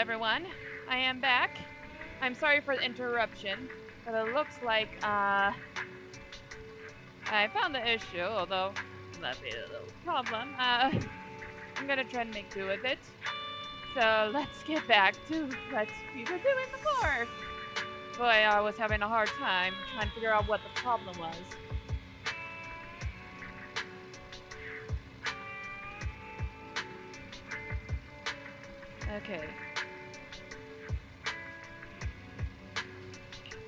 everyone. I am back. I'm sorry for the interruption, but it looks like, I found the issue, although that be a little problem. I'm gonna try and make do with it. So let's get back to what we were doing before. Boy, I was having a hard time trying to figure out what the problem was. Okay.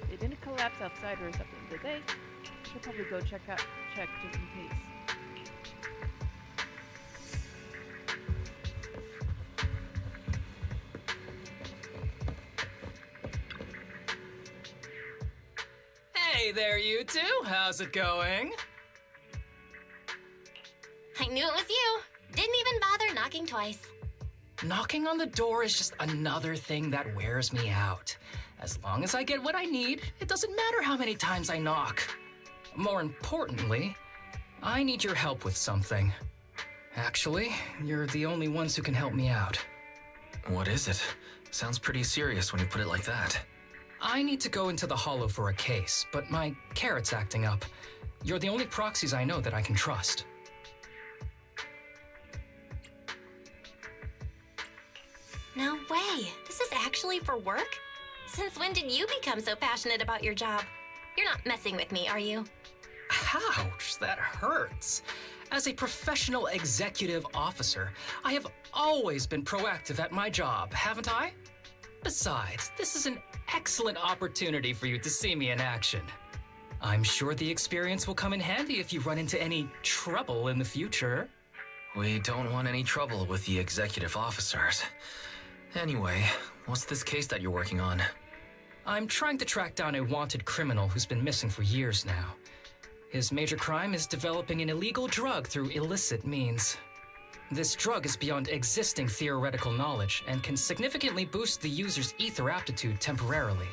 They didn't collapse outside or something, did they? Should probably go check just in case. Hey there, you two. How's it going? I knew it was you. Didn't even bother knocking twice. Knocking on the door is just another thing that wears me out. As long as I get what I need, it doesn't matter how many times I knock. More importantly, I need your help with something. Actually, you're the only ones who can help me out. What is it? Sounds pretty serious when you put it like that. I need to go into the Hollow for a case, but my carrot's acting up. You're the only proxies I know that I can trust. No way. This is actually for work? Since when did you become so passionate about your job? You're not messing with me, are you? Ouch, that hurts. As a professional executive officer, I have always been proactive at my job, haven't I? Besides, this is an excellent opportunity for you to see me in action. I'm sure the experience will come in handy if you run into any trouble in the future. We don't want any trouble with the executive officers. Anyway, what's this case that you're working on? I'm trying to track down a wanted criminal who's been missing for years now. His major crime is developing an illegal drug through illicit means. This drug is beyond existing theoretical knowledge and can significantly boost the user's ether aptitude temporarily.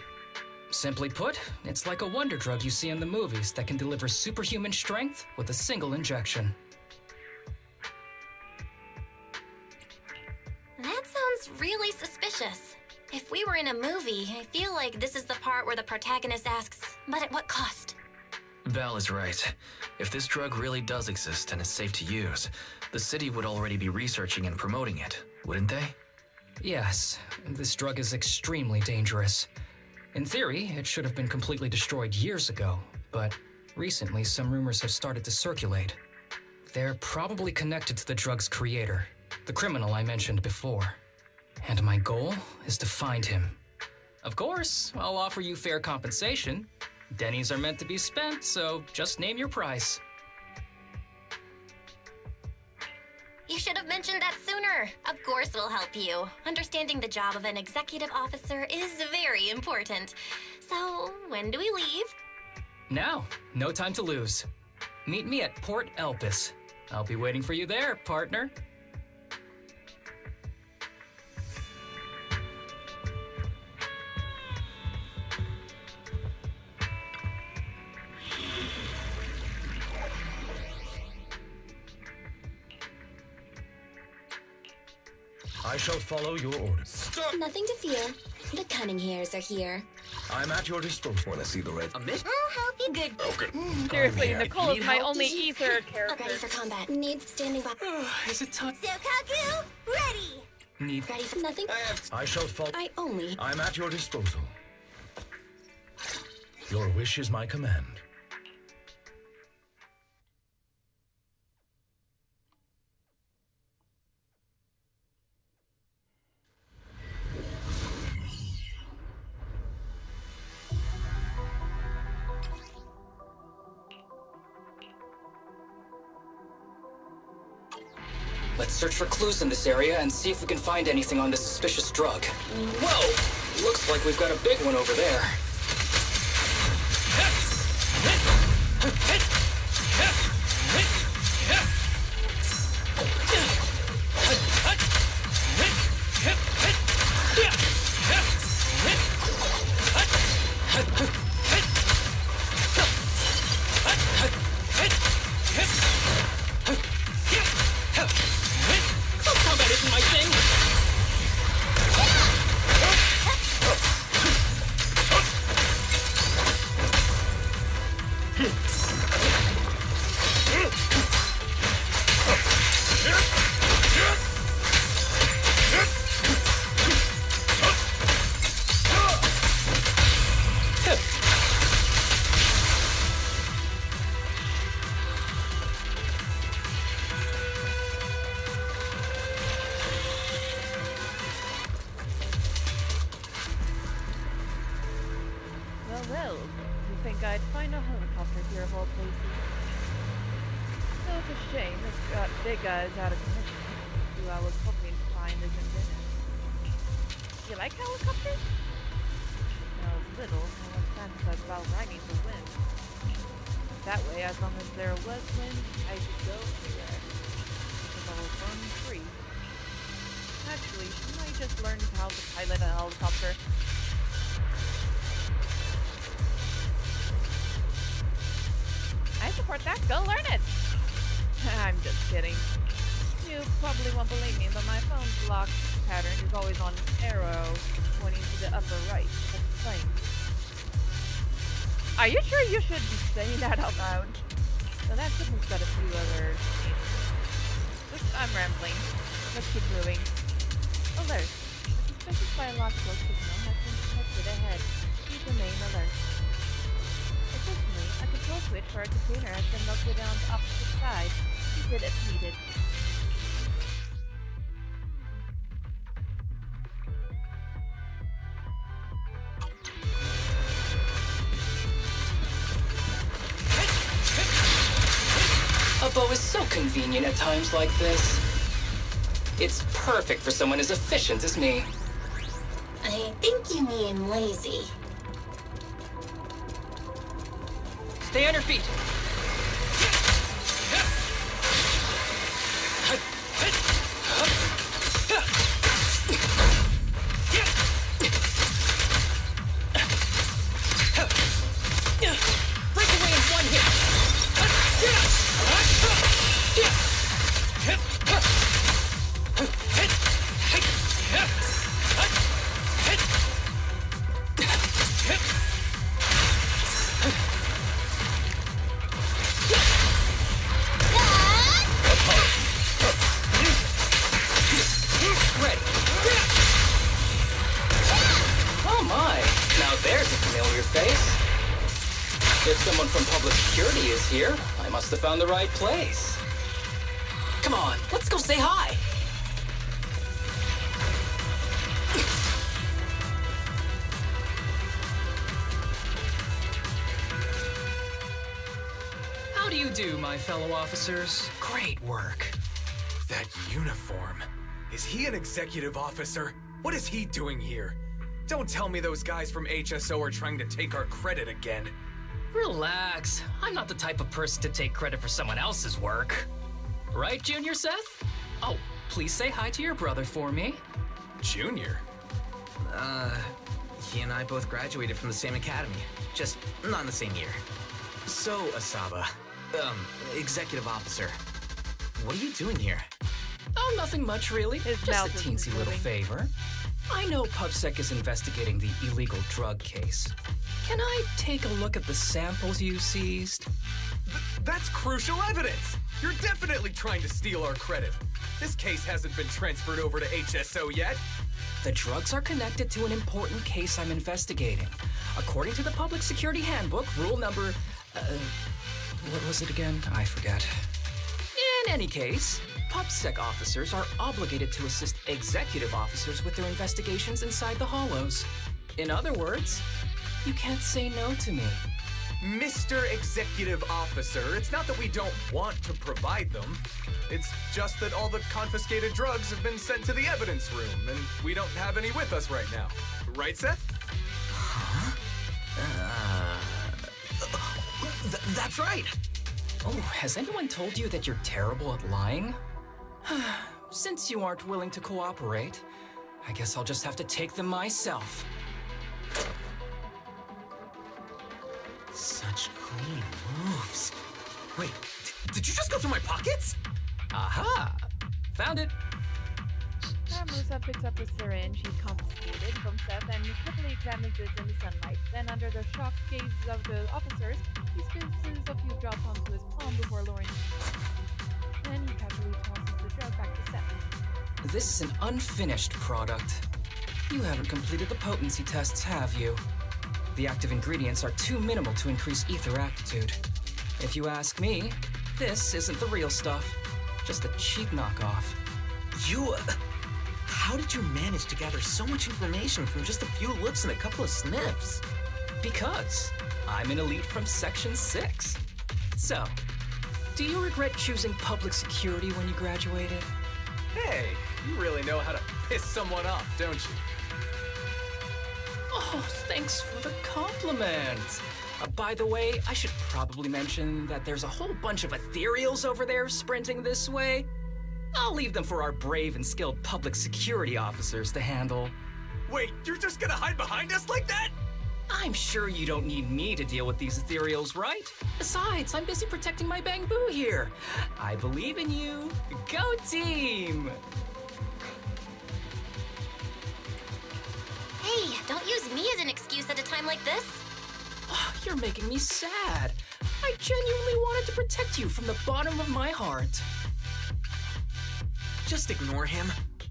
Simply put, it's like a wonder drug you see in the movies that can deliver superhuman strength with a single injection. That sounds really suspicious. If we were in a movie, I feel like this is the part where the protagonist asks, but at what cost? Val is right. If this drug really does exist and is safe to use, the city would already be researching and promoting it, wouldn't they? Yes, this drug is extremely dangerous. In theory, it should have been completely destroyed years ago, but recently some rumors have started to circulate. They're probably connected to the drug's creator, the criminal I mentioned before. And my goal is to find him. Of course, I'll offer you fair compensation. Denny's are meant to be spent, so just name your price. You should have mentioned that sooner. Of course we'll help you. Understanding the job of an executive officer is very important. So, when do we leave? Now, no time to lose. Meet me at Port Elpis. I'll be waiting for you there, partner. I shall follow your orders. Stop! Nothing to fear. The cunning hairs are here. I'm at your disposal. Want to see the red? I'll help you. Good. Okay. Seriously, Nicole is Need my help? only ether Ready character. for combat. Needs standing by. Is it time? Sokaku, ready. Need... Ready for nothing? I shall follow. I only. I'm at your disposal. Your wish is my command. Let's search for clues in this area and see if we can find anything on this suspicious drug. Whoa! Looks like we've got a big one over there. Combat isn't my thing! well, you think I'd find a helicopter here of all places? So it's a shame this big guy is out of commission. Who I was hoping to find isn't in it. You like helicopters? When I was little, I was fantasized about riding the wind. That way, as long as there was wind, I could go anywhere. Because I was born free. Actually, shouldn't I just learn how to pilot a helicopter? I support that. Go learn it! I'm just kidding. You probably won't believe me, but my phone's lock pattern is always on arrow pointing to the upper right. That's playing. Are you sure you should be saying that out loud? So that could have said a few other things. Oops, I'm rambling. Let's keep moving. Alert. A suspicious biological signal has been detected ahead. Please remain alert. Additionally, a control switch for a container has been located on the opposite side. Keep it if needed. A bow is so convenient at times like this. It's perfect for someone as efficient as me. I think you mean lazy. Stay on your feet. Break away in one hit. Ready. Oh my, now there's a familiar face. If someone from public security is here, I must have found the right place. Come on, let's go say hi. How do you do, my fellow officers? Great work. That uniform. Is he an executive officer? What is he doing here? Don't tell me those guys from HSO are trying to take our credit again. Relax. I'm not the type of person to take credit for someone else's work. Right, Junior Seth? Oh, please say hi to your brother for me. Junior? He and I both graduated from the same academy, just not in the same year. So, Asaba, executive officer, what are you doing here? Oh, nothing much, really. His Just mouth a is teensy little moving. favor. I know PubSec is investigating the illegal drug case. Can I take a look at the samples you seized? That's crucial evidence! You're definitely trying to steal our credit. This case hasn't been transferred over to HSO yet. The drugs are connected to an important case I'm investigating. According to the Public Security Handbook, rule number... what was it again? I forget. In any case, PubSec officers are obligated to assist executive officers with their investigations inside the hollows. In other words, you can't say no to me. Mr. Executive Officer, it's not that we don't want to provide them. It's just that all the confiscated drugs have been sent to the evidence room, and we don't have any with us right now. Right, Seth? That's right! Oh, has anyone told you that you're terrible at lying? Since you aren't willing to cooperate, I guess I'll just have to take them myself. Such clean moves. Wait, did you just go through my pockets? Aha! Found it! Musa picks up a syringe he confiscated from Seth and carefully examines it in the sunlight. Then, under the shocked gazes of the officers, he squeezes a few drops onto his palm before lowering it. Then he casually tosses the drug back to Seth. This is an unfinished product. You haven't completed the potency tests, have you? The active ingredients are too minimal to increase ether aptitude. If you ask me, this isn't the real stuff. Just a cheap knockoff. You, how did you manage to gather so much information from just a few looks and a couple of sniffs? Because I'm an elite from Section 6. So, do you regret choosing public security when you graduated? Hey, you really know how to piss someone off, don't you? Oh, thanks for the compliment. By the way, I should probably mention that there's a whole bunch of ethereals over there sprinting this way. I'll leave them for our brave and skilled public security officers to handle. Wait, you're just gonna hide behind us like that? I'm sure you don't need me to deal with these ethereals, right? Besides, I'm busy protecting my bamboo here. I believe in you. Go team! Hey, don't use me as an excuse at a time like this. Oh, you're making me sad. I genuinely wanted to protect you from the bottom of my heart. Just ignore him.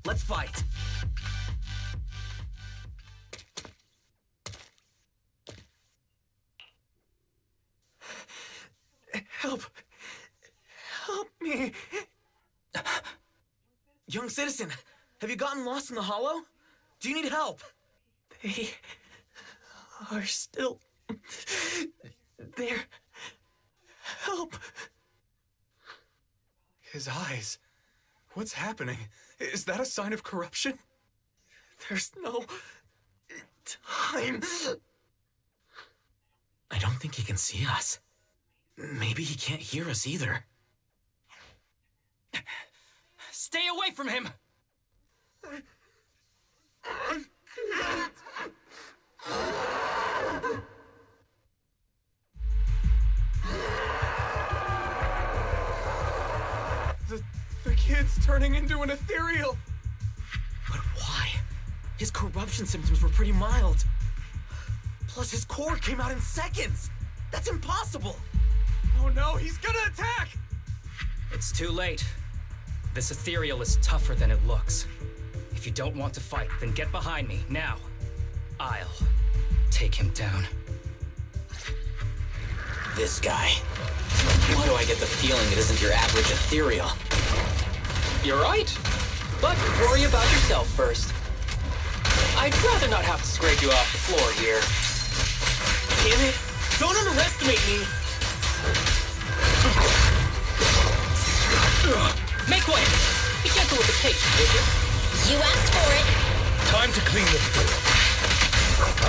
Let's fight. Help. Help me. Young citizen, have you gotten lost in the hollow? Do you need help? They are still there. Help. His eyes. What's happening? Is that a sign of corruption? There's no time. I don't think he can see us. Maybe he can't hear us either. Stay away from him! The kid's turning into an ethereal. But why? His corruption symptoms were pretty mild. Plus, his core came out in seconds. That's impossible. Oh no, he's gonna attack! It's too late. This ethereal is tougher than it looks. If you don't want to fight, then get behind me, now. I'll take him down. This guy. Why do I get the feeling it isn't your average ethereal? You're right. But worry about yourself first. I'd rather not have to scrape you off the floor here. Damn it! Don't underestimate me! Make way! Be gentle with the patient, will you? You asked for it. Time to clean the floor.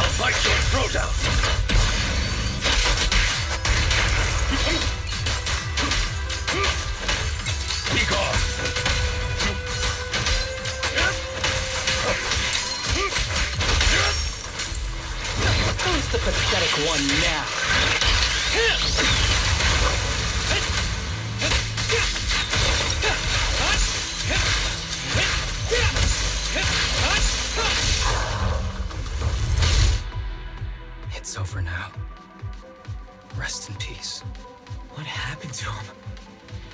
I'll bite your throat out. Be gone. Who's the pathetic one now? It's over now. Rest in peace. What happened to him?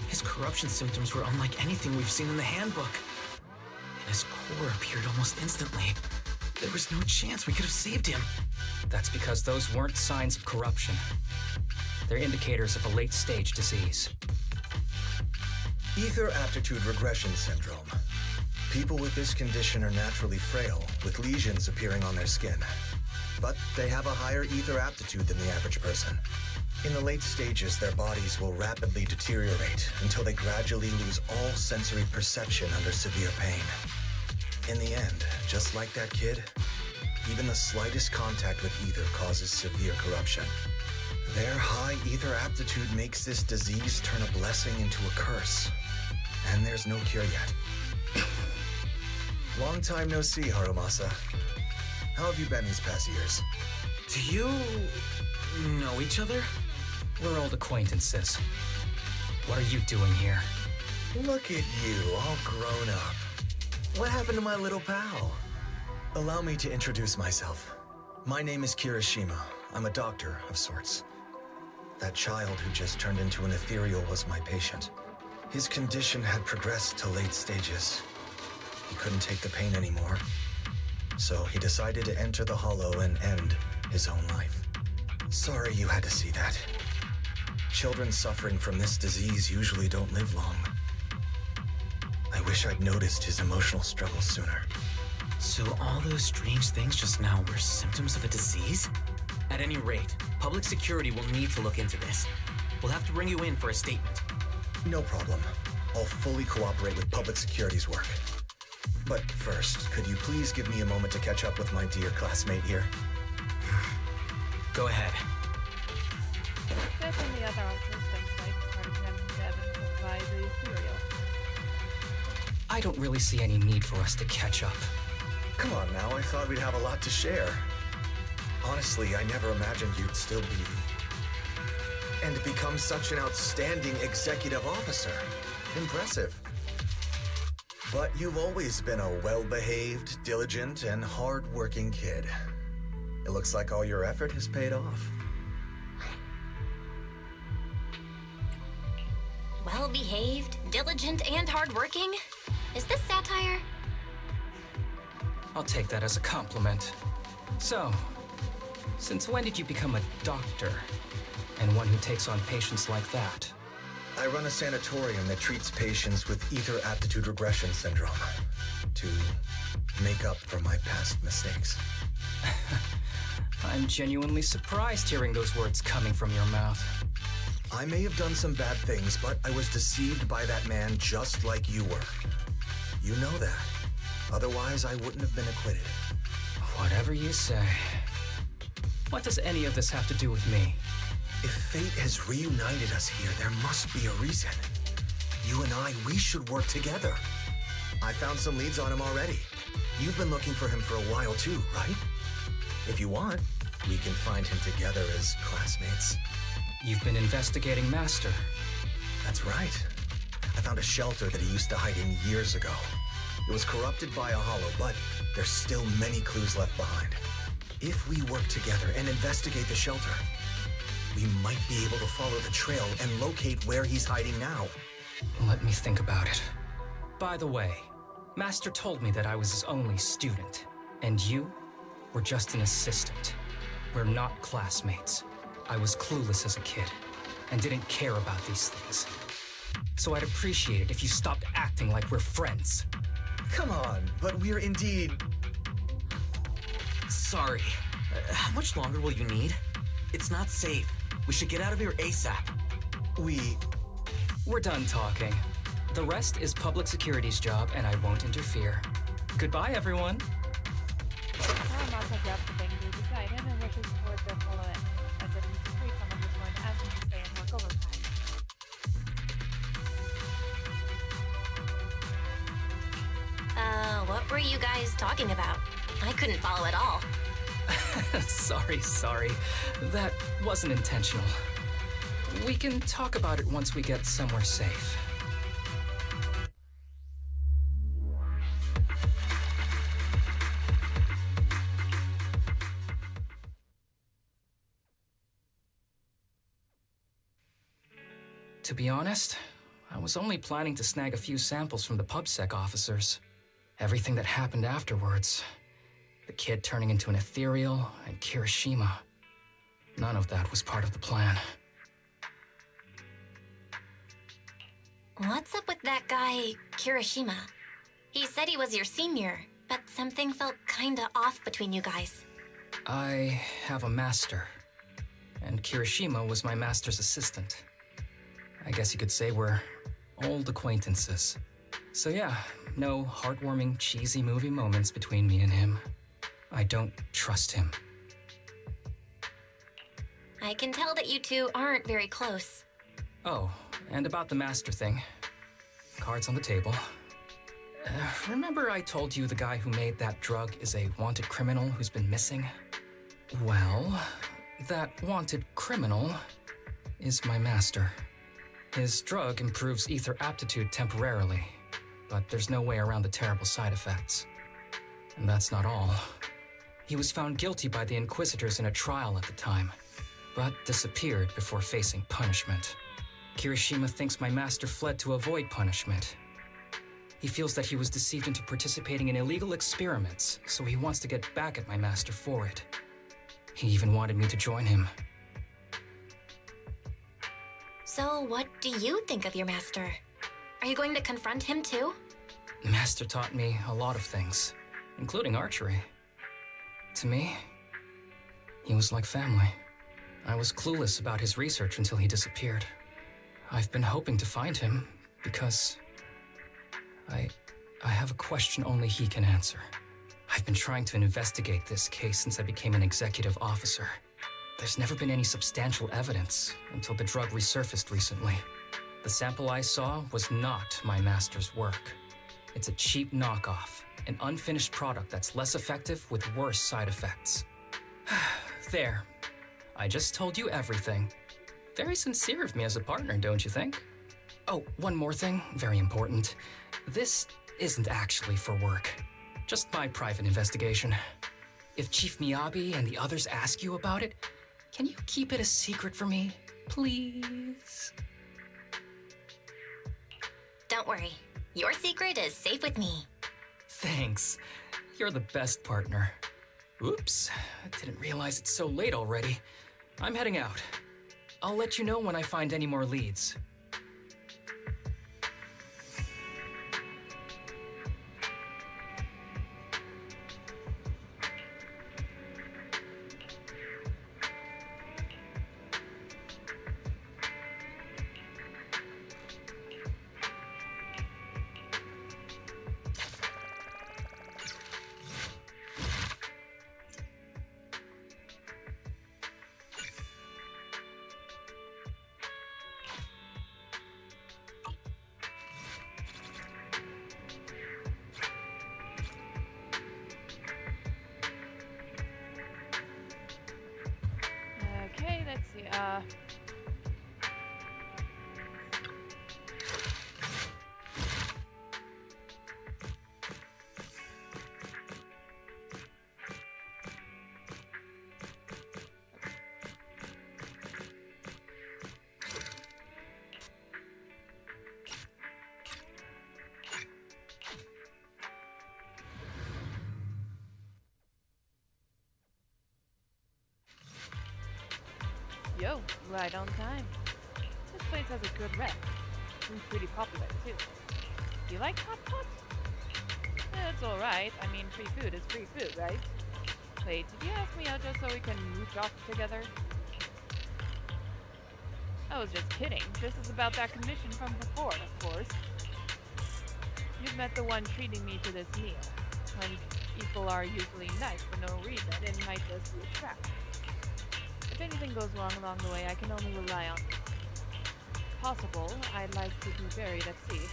His corruption symptoms were unlike anything we've seen in the handbook. And his core appeared almost instantly. There was no chance we could have saved him. That's because those weren't signs of corruption. They're indicators of a late-stage disease. Ether aptitude regression syndrome. People with this condition are naturally frail, with lesions appearing on their skin. But they have a higher ether aptitude than the average person. In the late stages, their bodies will rapidly deteriorate until they gradually lose all sensory perception under severe pain. In the end, just like that kid, even the slightest contact with ether causes severe corruption. Their high ether aptitude makes this disease turn a blessing into a curse. And there's no cure yet. Long time no see, Harumasa. How have you been these past years? Do you know each other? We're old acquaintances. What are you doing here? Look at you, all grown up. What happened to my little pal? Allow me to introduce myself. My name is Kirishima. I'm a doctor of sorts. That child who just turned into an ethereal was my patient. His condition had progressed to late stages. He couldn't take the pain anymore. So he decided to enter the hollow and end his own life. Sorry you had to see that. Children suffering from this disease usually don't live long. I wish I'd noticed his emotional struggles sooner. So all those strange things just now were symptoms of a disease? At any rate, public security will need to look into this. We'll have to bring you in for a statement. No problem. I'll fully cooperate with public security's work. But first, could you please give me a moment to catch up with my dear classmate here? Go ahead. Step in the other systems like part of them to provide the ethereal. I don't really see any need for us to catch up. Come on now, I thought we'd have a lot to share. Honestly, I never imagined you'd still be... and become such an outstanding executive officer. Impressive. But you've always been a well-behaved, diligent, and hard-working kid. It looks like all your effort has paid off. Well-behaved, diligent, and hardworking? Is this satire? I'll take that as a compliment. So, since when did you become a doctor? And one who takes on patients like that? I run a sanatorium that treats patients with ether aptitude regression syndrome to make up for my past mistakes. I'm genuinely surprised hearing those words coming from your mouth. I may have done some bad things, but I was deceived by that man just like you were. You know that. Otherwise, I wouldn't have been acquitted. Whatever you say. What does any of this have to do with me? If fate has reunited us here, there must be a reason. You and I, we should work together. I found some leads on him already. You've been looking for him for a while too, right? If you want, we can find him together as classmates. You've been investigating Master. That's right. I found a shelter that he used to hide in years ago. It was corrupted by a hollow, but there's still many clues left behind. If we work together and investigate the shelter, we might be able to follow the trail and locate where he's hiding now. Let me think about it. By the way, Master told me that I was his only student, and you were just an assistant. We're not classmates. I was clueless as a kid, and didn't care about these things. So I'd appreciate it if you stopped acting like we're friends. Come on, but we're indeed... Sorry. How much longer will you need? It's not safe. We should get out of here ASAP. We're done talking. The rest is public security's job, and I won't interfere. Goodbye, everyone. Martha grabs the thing to beside him and rushes towards their fellow as if he's free someone who's going to ask him to stay and work overtime. What were you guys talking about? I couldn't follow at all. Sorry. That wasn't intentional. We can talk about it once we get somewhere safe. To be honest, I was only planning to snag a few samples from the PubSec officers. Everything that happened afterwards. The kid turning into an ethereal, and Kirishima. None of that was part of the plan. What's up with that guy, Kirishima? He said he was your senior, but something felt kinda off between you guys. I have a master, and Kirishima was my master's assistant. I guess you could say we're old acquaintances. So yeah, no heartwarming, cheesy movie moments between me and him. I don't trust him. I can tell that you two aren't very close. Oh, and about the master thing. Cards on the table. Remember I told you the guy who made that drug is a wanted criminal who's been missing? Well, that wanted criminal is my master. His drug improves ether aptitude temporarily, but there's no way around the terrible side effects. And that's not all. He was found guilty by the Inquisitors in a trial at the time, but disappeared before facing punishment. Kirishima thinks my master fled to avoid punishment. He feels that he was deceived into participating in illegal experiments, so he wants to get back at my master for it. He even wanted me to join him. So what do you think of your master? Are you going to confront him too? Master taught me a lot of things, including archery. To me, He was like family. I was clueless about his research until he disappeared. I've been hoping to find him because I have a question only he can answer. I've been trying to investigate this case since I became an executive officer. There's never been any substantial evidence until the drug resurfaced recently. The sample I saw was not my master's work. It's a cheap knockoff, an unfinished product that's less effective with worse side effects. There. I just told you everything. Very sincere of me as a partner, don't you think? Oh, one more thing, very important. This isn't actually for work. Just my private investigation. If Chief Miyabi and the others ask you about it, can you keep it a secret for me, please? Don't worry. Your secret is safe with me. Thanks. You're the best partner. Oops, I didn't realize it's so late already. I'm heading out. I'll let you know when I find any more leads. Okay, let's see, yo, right on time. This place has a good rep. Seems pretty popular, too. Do you like hot pot? It's alright. I mean, free food is free food, right? Wait, did you ask me out just so we can mooch off together? I was just kidding. This is about that commission from before, of course. You've met the one treating me to this meal. When people are usually nice for no reason, it might just be a trap. If anything goes wrong along the way, I can only rely on you. If possible, I'd like to be buried at sea.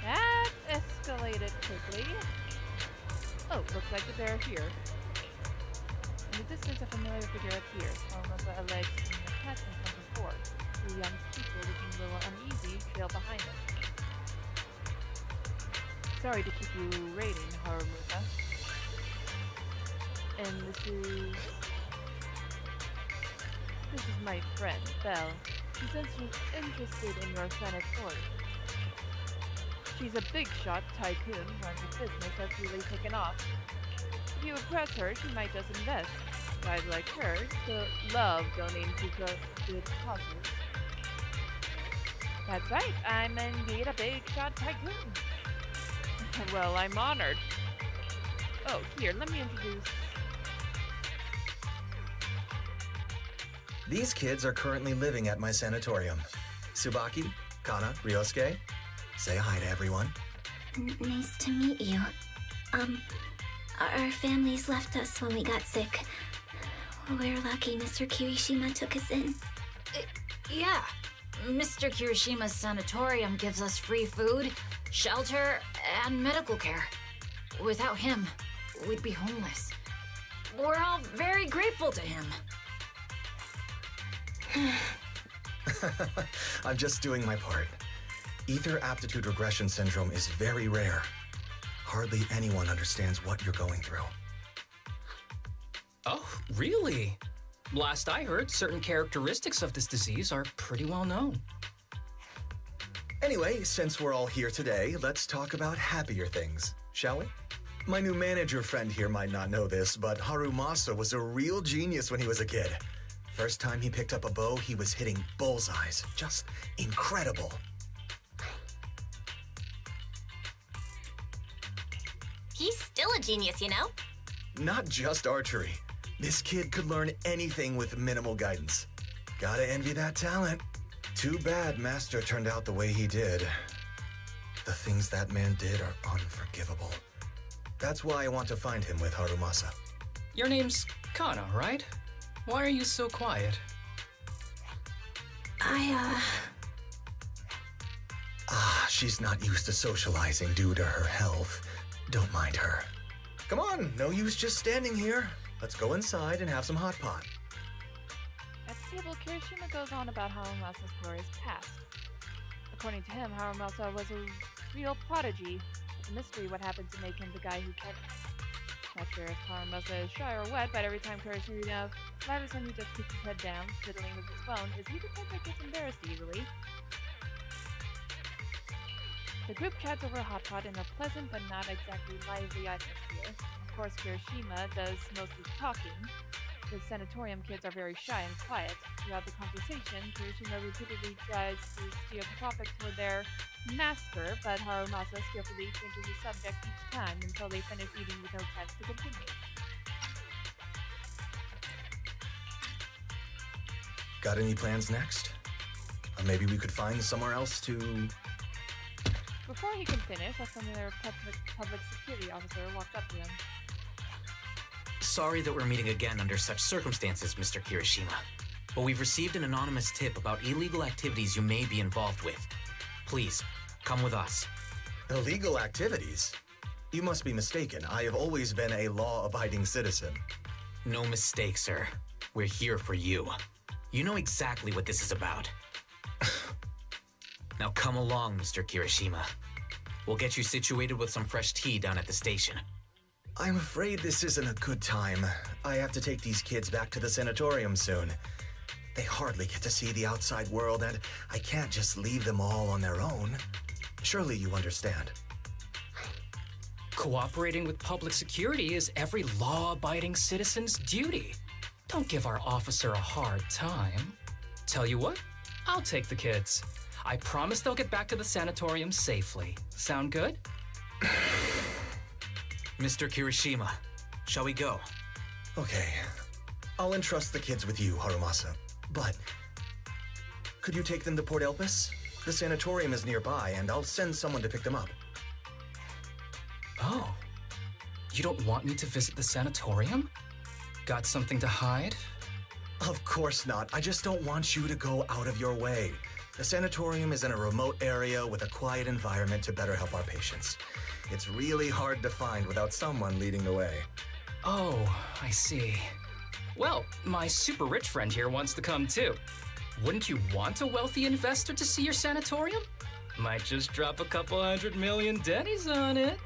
That escalated quickly. Oh, looks like they're here. In the distance, a familiar figure appears, almost alleged in the catchment from before. Two young people looking a little uneasy trail behind them. Sorry to keep you waiting, Harumusa. And this is my friend, Belle. She says she's interested in your sanatorium. She's a big shot tycoon, runs a business that's really taken off. If you impress her, she might just invest. Guys like her still love donating to good causes. That's right, I'm indeed a big shot tycoon. Well, I'm honored. Oh, here, let me introduce... These kids are currently living at my sanatorium. Tsubaki, Kana, Ryosuke. Say hi to everyone. Nice to meet you. Our families left us when we got sick. We're lucky Mr. Kirishima took us in. Yeah. Mr. Kirishima's sanatorium gives us free food, shelter, and medical care. Without him, we'd be homeless. We're all very grateful to him. I'm just doing my part. Ether aptitude regression syndrome is very rare. Hardly anyone understands what you're going through. Oh, really? Last I heard, certain characteristics of this disease are pretty well known. Anyway, since we're all here today, let's talk about happier things, shall we? My new manager friend here might not know this, but Harumasa was a real genius when he was a kid. First time he picked up a bow, he was hitting bullseyes. Just incredible. He's still a genius, you know? Not just archery. This kid could learn anything with minimal guidance. Gotta envy that talent. Too bad Master turned out the way he did. The things that man did are unforgivable. That's why I want to find him with Harumasa. Your name's Kana, right? Why are you so quiet? She's not used to socializing due to her health. Don't mind her. Come on, no use just standing here. Let's go inside and have some hot pot. At the table, Kirishima goes on about Harumasa's glorious past. According to him, Harumasa was a real prodigy. It's a mystery what happened to make him the guy who kept him. Not sure if Harumasa is shy or what, but every time Kirishima flatters him, he just keeps his head down, fiddling with his phone. Is he the type that gets embarrassed easily? The group chats over a hot pot in a pleasant but not exactly lively atmosphere. Of course, Kirishima does most of the talking. The sanatorium kids are very shy and quiet. Throughout the conversation, Kirishima repeatedly tries to steer the topic toward their master, but Harumasa skillfully changes the subject each time until they finish eating with no chance to continue. Got any plans next? Maybe we could find somewhere else to... Before he can finish, a familiar public security officer walked up to him. Sorry that we're meeting again under such circumstances, Mr. Kirishima. But we've received an anonymous tip about illegal activities you may be involved with. Please, come with us. Illegal activities? You must be mistaken. I have always been a law-abiding citizen. No mistake, sir. We're here for you. You know exactly what this is about. Now come along, Mr. Kirishima. We'll get you situated with some fresh tea down at the station. I'm afraid this isn't a good time. I have to take these kids back to the sanatorium soon. They hardly get to see the outside world, and I can't just leave them all on their own. Surely you understand. Cooperating with public security is every law-abiding citizen's duty. Don't give our officer a hard time. Tell you what, I'll take the kids. I promise they'll get back to the sanatorium safely. Sound good? Mr. Kirishima, shall we go? Okay. I'll entrust the kids with you, Harumasa. But could you take them to Port Elpis? The sanatorium is nearby, and I'll send someone to pick them up. Oh. You don't want me to visit the sanatorium? Got something to hide? Of course not. I just don't want you to go out of your way. The sanatorium is in a remote area with a quiet environment to better help our patients. It's really hard to find without someone leading the way. Oh, I see. Well, my super rich friend here wants to come too. Wouldn't you want a wealthy investor to see your sanatorium? Might just drop a couple $100 million Denny's on it.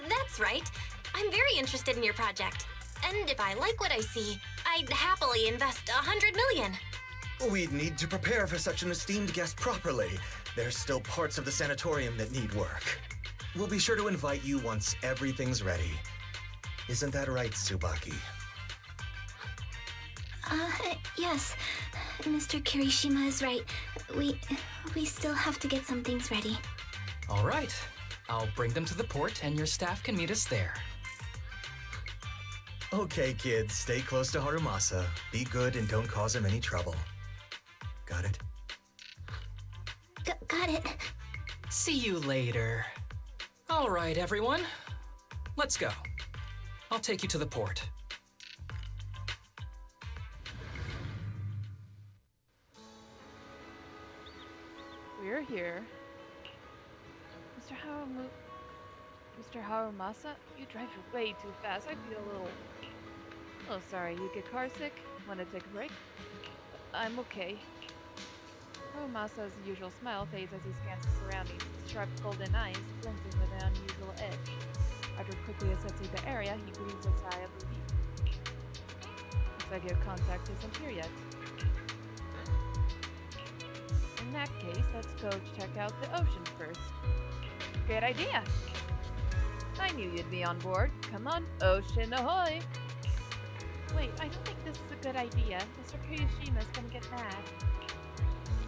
That's right. I'm very interested in your project. And if I like what I see, I'd happily invest $100 million. We'd need to prepare for such an esteemed guest properly. There's still parts of the sanatorium that need work. We'll be sure to invite you once everything's ready. Isn't that right, Tsubaki? Yes. Mr. Kirishima is right. We still have to get some things ready. All right. I'll bring them to the port and your staff can meet us there. Okay, kids, stay close to Harumasa. Be good and don't cause him any trouble. Got it? Got it. See you later. All right, everyone. Let's go. I'll take you to the port. We're here. Mr. Harumasa, you drive way too fast. I feel a little sorry. You get car sick? Want to take a break? I'm okay. Harumasa's usual smile fades as he scans his surroundings. His sharp golden eyes glinting with an unusual edge. After quickly assessing the area, he breathes a sigh of relief. Looks like your contact isn't here yet. In that case, let's go check out the ocean first. Great idea! I knew you'd be on board. Come on, ocean ahoy! Wait, I don't think this is a good idea. Mr. Kirishima's gonna get mad.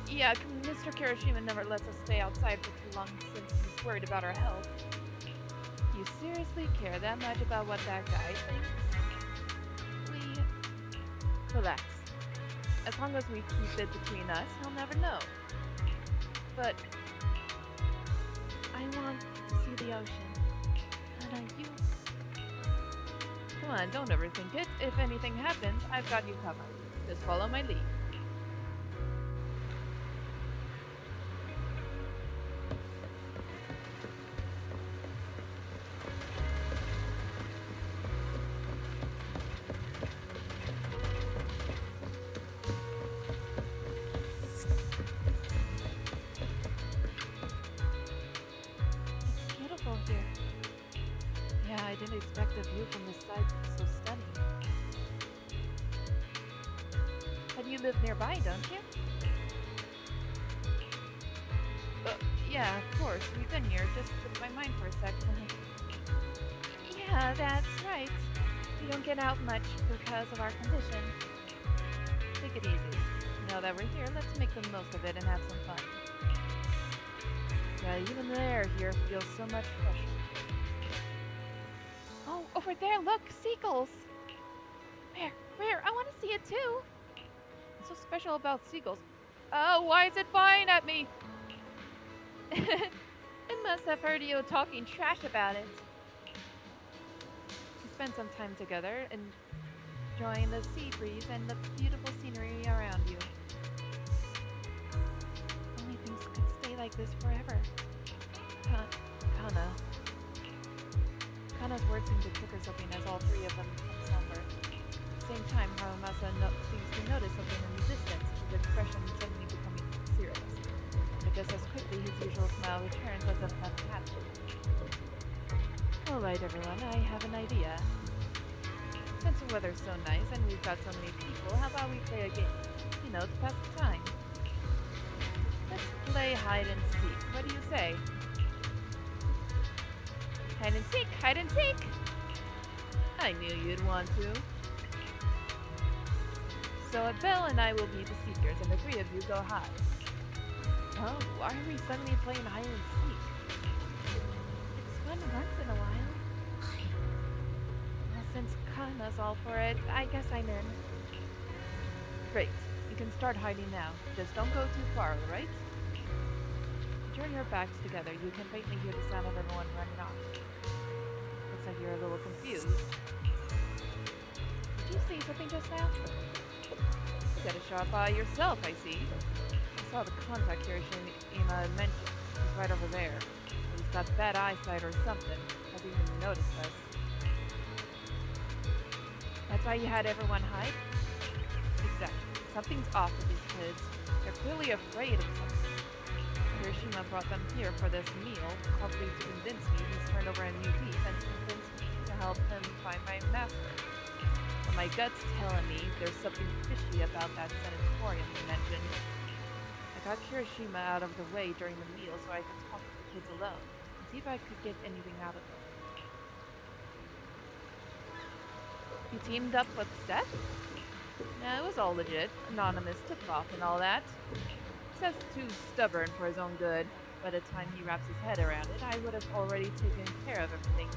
Yeah, Mr. Kirishima never lets us stay outside for too long since he's worried about our health. you seriously care that much about what that guy thinks? Relax. As long as we keep it between us, he'll never know. But I want to see the ocean. And you... Come on, don't overthink it. If anything happens, I've got you covered. Just follow my lead. I didn't expect the view from this side to be so stunning. But you live nearby, don't you? Yeah, of course. We've been here. Just slipped my mind for a second. Yeah, that's right. We don't get out much because of our condition. Take it easy. Now that we're here, let's make the most of it and have some fun. Yeah, even the air here feels so much fresher. Oh, over there, look! Seagulls! Where? I want to see it too! What's so special about seagulls? Oh, why is it flying at me? It must have heard you talking trash about it. We spent some time together, enjoying the sea breeze and the beautiful scenery around you. Only things could stay like this forever. Kana's words seem to trigger something as all three of them become somber. At the same time, Harumasa seems to notice something in the distance, his expression suddenly becoming serious. But just as quickly, his usual smile returns as if nothing happened. Alright everyone, I have an idea. Since the weather's so nice and we've got so many people, how about we play a game? You know, to pass the time. Let's play hide and seek. What do you say? Hide and seek! Hide and seek! I knew you'd want to. So Belle and I will be the seekers, and the three of you go hide. Oh, why are we suddenly playing hide and seek? It's fun once in a while. Well, since Kana's all for it, I guess I'm in. Great. You can start hiding now. Just don't go too far, alright? Turn your backs together. You can faintly hear the sound of everyone running off. Looks like you're a little confused. Did you see something just now? You got a sharp eye yourself, I see. I saw the contact Kirishima mentioned. He's right over there. He's got bad eyesight or something. Hasn't even noticed us. That's why you had everyone hide? Exactly. Something's off with these kids. They're clearly afraid of something. Kirishima brought them here for this meal, probably to convince me he's turned over a new leaf and to convince me to help him find my master. But my gut's telling me there's something fishy about that sanatorium you mentioned. I got Kirishima out of the way during the meal so I could talk to the kids alone and see if I could get anything out of them. You teamed up with Seth? Nah, it was all legit. Anonymous tip-off and all that. Seth's too stubborn for his own good. By the time he wraps his head around it, I would have already taken care of everything.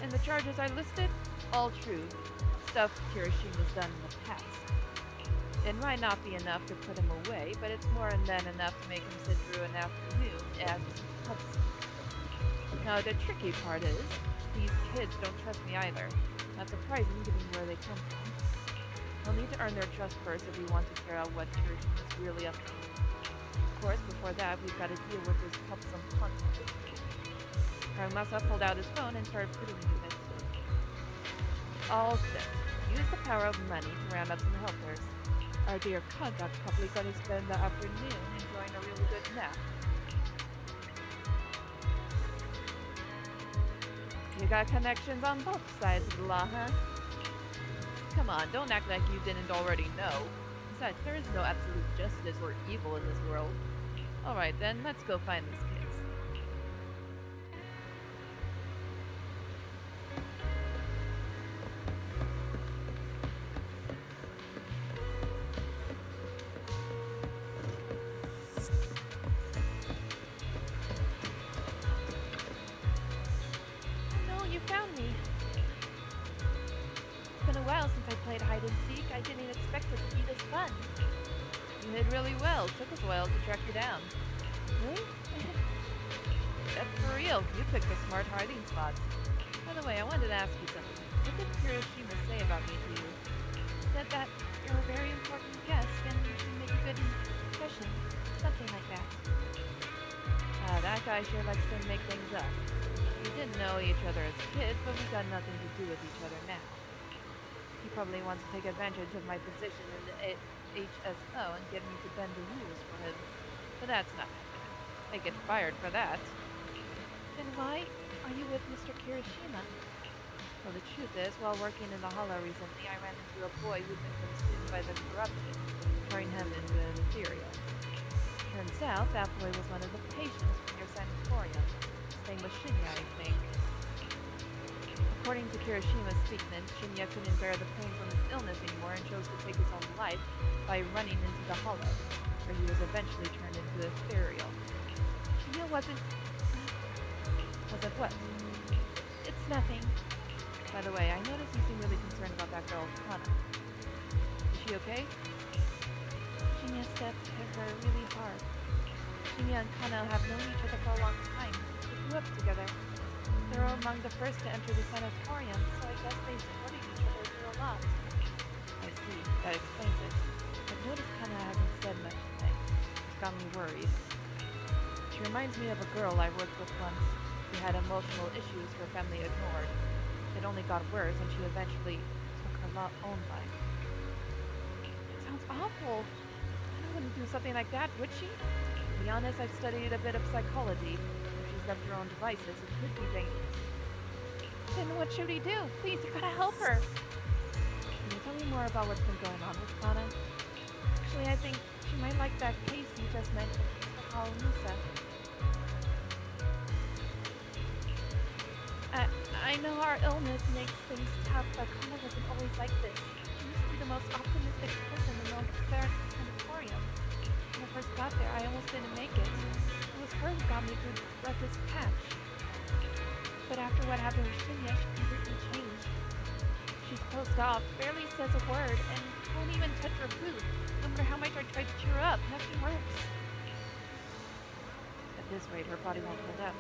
And the charges I listed? All true. Stuff Kirishima's done in the past. It might not be enough to put him away, but it's more than enough to make him sit through an afternoon as puppies. Now the tricky part is, these kids don't trust me either. Not surprising given where they come from. We'll need to earn their trust first if we want to figure out what Kirishima's really up to. Of course, before that, we've got to deal with this troublesome contact. Harumasa pulled out his phone and started fiddling with it. All set. Use the power of money to round up some helpers. Our dear contact's probably going to spend the afternoon enjoying a really good nap. You got connections on both sides of the law, huh? Come on, don't act like you didn't already know. Besides, there is no absolute justice or evil in this world. Alright then, let's go find these kids. while since I played hide and seek. I didn't expect it to be this fun. You did really well. Took us a while to track you down. Really? That's for real. You picked a smart hiding spot. By the way, I wanted to ask you something. What did Kirishima say about me to you? He said that you're a very important guest and you should make a good impression. Something like that. That guy sure likes to make things up. We didn't know each other as kids, but we got nothing to do with each other now. He probably wants to take advantage of my position in the HSO and get me to bend the rules for him. But that's not happening. I get fired for that. Then why are you with Mr. Kirishima? Well, the truth is, while working in the Hollow recently, I ran into a boy who'd been consumed by the corruption, turning him into an ethereal. Turns out that boy was one of the patients from your sanatorium. His name was Shinya, I think. According to Kirishima's statement, Shinya couldn't bear the pain from his illness anymore and chose to take his own life by running into the Hollow, where he was eventually turned into ethereal. Shinya wasn't what? It's nothing. By the way, I noticed you seem really concerned about that girl, Kana. Is she okay? Shinya stepped hit her really hard. Shinya and Kana have known each other for a long time. They grew up together. They were among the first to enter the sanatorium, so I guess they supported each other through a lot. I see. That explains it. I've noticed Kana hasn't said much today. It's got me worried. She reminds me of a girl I worked with once. She had emotional issues her family ignored. It only got worse, and she eventually took her own life. It sounds awful. I wouldn't do something like that, would she? To be honest, I've studied a bit of psychology. If she's left her own devices, it could be dangerous. Then what should we do? Please, you gotta help her. Can you tell me more about what's been going on with Kana? Actually, I think she might like that case you just mentioned, Mr. Musa. I know our illness makes things tough, but Kana wasn't always like this. She used to be the most optimistic person in the sanatorium. When I first got there, I almost didn't make it. It was her who got me through the roughest patch. But after what happened with Shinya, she completely changed. She's closed off, barely says a word, and won't even touch her food. No matter how much I try to cheer her up, nothing works. At this rate, her body won't hold up.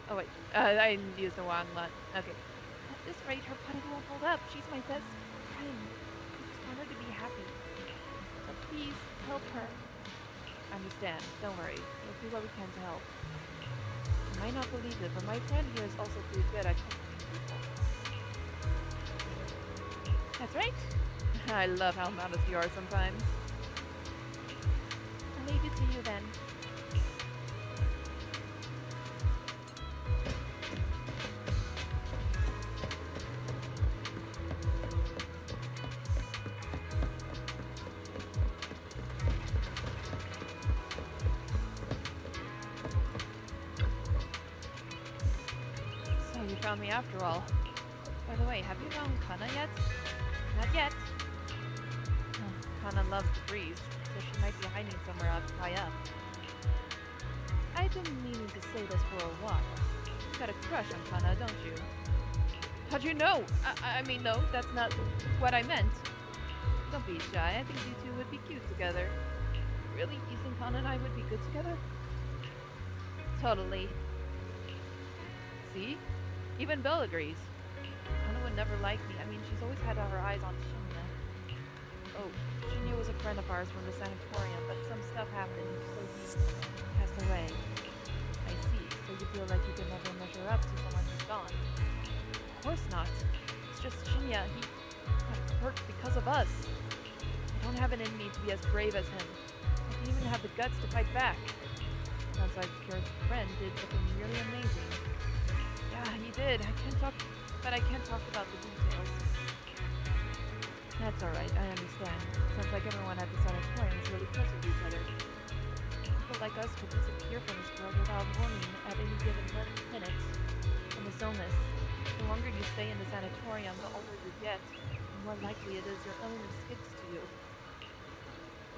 Oh wait, I used the wrong one. Okay. At this rate, her body won't hold up. She's my best friend. I just want her to be happy. So please, help her. I understand. Don't worry. We'll do what we can to help. You might not believe it, but my friend here is also pretty good at comforting people. That's right. I love how modest you are sometimes. I'll leave it to you then. Found me after all. By the way, have you found Kana yet? Not yet. Kana loves to freeze, so she might be hiding somewhere up high up. I've been meaning to say this for a while. You got a crush on Kana, don't you? How'd you know? I mean, no, that's not what I meant. Don't be shy. I think you two would be cute together. Really? You think Kana and I would be good together? Totally. See? Even Bill agrees. Kana would never like me. I mean, she's always had her eyes on Shinya. Oh, Shinya was a friend of ours from the sanatorium, but some stuff happened, so he passed away. I see. So you feel like you can never measure up to someone who's gone? Of course not. It's just Shinya. He got hurt because of us. I don't have it in me to be as brave as him. I don't even have the guts to fight back. Sounds like your friend did something really amazing. Yeah, he did. I can't talk about the details. That's alright, I understand. Sounds like everyone at the sanatorium is really close with each other. People like us could disappear from this world without warning at any given minute. From this illness, the longer you stay in the sanatorium, the older you get, the more likely it is your illness gets to you.